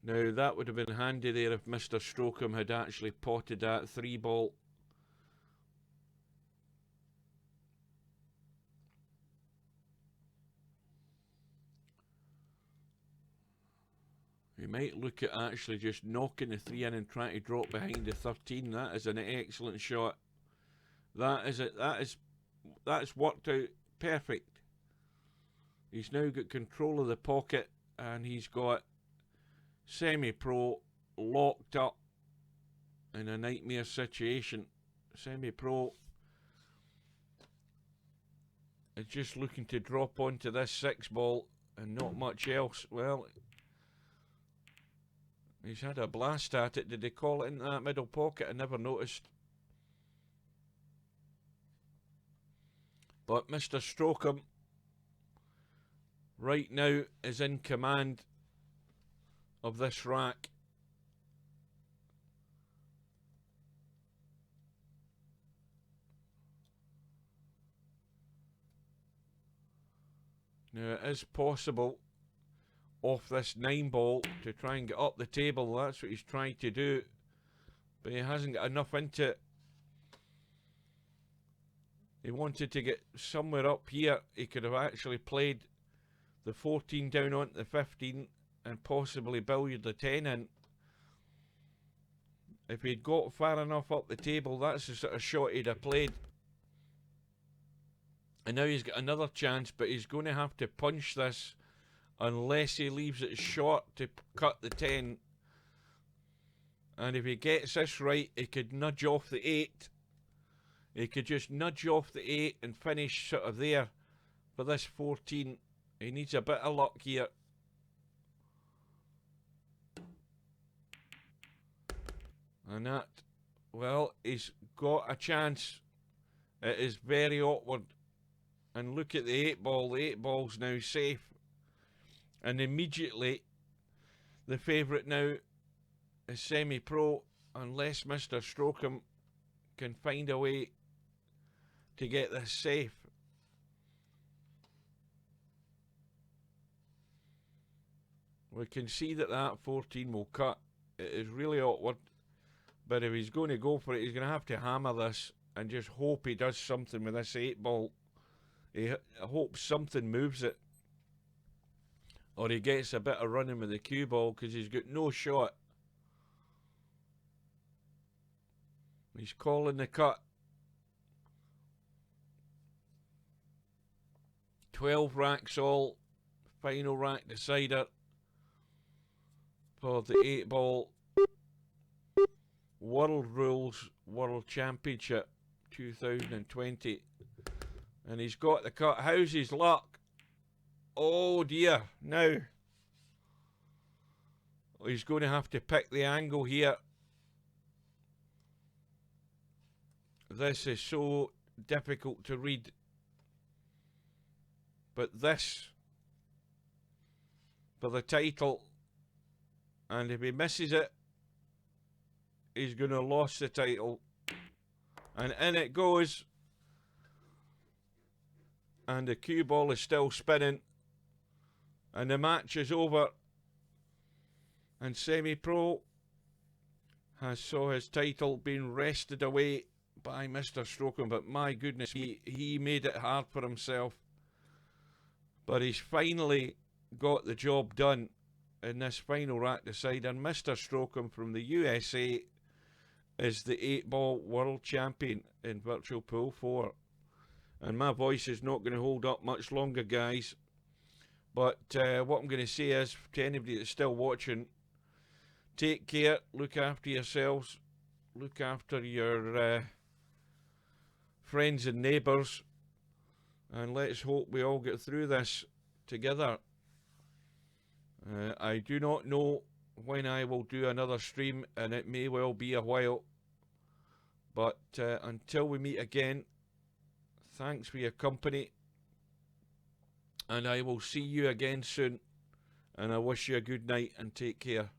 Now that would have been handy there if Mr Strokem had actually potted that 3-ball. He might look at actually just knocking the 3 in and trying to drop behind the 13. That is an excellent shot. That is it. That's worked out perfect. He's now got control of the pocket, and he's got SemiPro locked up in a nightmare situation. SemiPro is just looking to drop onto this 6-ball and not much else. Well, he's had a blast at it. Did they call it into that middle pocket? I never noticed. But Mr Strokem right now is in command of this rack. Now it is possible off this 9-ball to try and get up the table. That's what he's trying to do, but he hasn't got enough into it. He wanted to get somewhere up here. He could have actually played the 14 down onto the 15 and possibly billiard the 10 in. If he'd got far enough up the table, that's the sort of shot he'd have played. And now he's got another chance, but he's going to have to punch this unless he leaves it short to cut the 10. And if he gets this right, he could nudge off the 8. He could just nudge off the 8 and finish sort of there for this 14. He needs a bit of luck here. And that, well, he's got a chance. It is very awkward. And look at the 8-ball. The 8-ball's now safe. And immediately, the favourite now is SemiPro, unless Mr Strokem can find a way to get this safe. We can see that that 14 will cut. It is really awkward. But if he's going to go for it, he's going to have to hammer this and just hope he does something with this 8-ball. He hopes something moves it. Or he gets a bit of running with the cue ball, because he's got no shot. He's calling the cut. 12 racks all. Final rack decider for the 8-ball. World Rules World Championship 2020. And he's got the cut. How's his luck? Oh dear. Now, he's going to have to pick the angle here. This is so difficult to read. But this, for the title, and if he misses it, he's going to lose the title. And in it goes. And the cue ball is still spinning. And the match is over. And SemiPro has saw his title being wrested away by Mr Strokem. But my goodness, he made it hard for himself. But he's finally got the job done in this final rack decider. And Mr Strokem from the USA is the 8-ball world champion in Virtual Pool 4. And my voice is not going to hold up much longer, guys. But what I'm going to say is, to anybody that's still watching, take care, look after yourselves, look after your friends and neighbours, and let's hope we all get through this together. I do not know when I will do another stream, and it may well be a while. But until we meet again, thanks for your company, and I will see you again soon, and I wish you a good night and take care.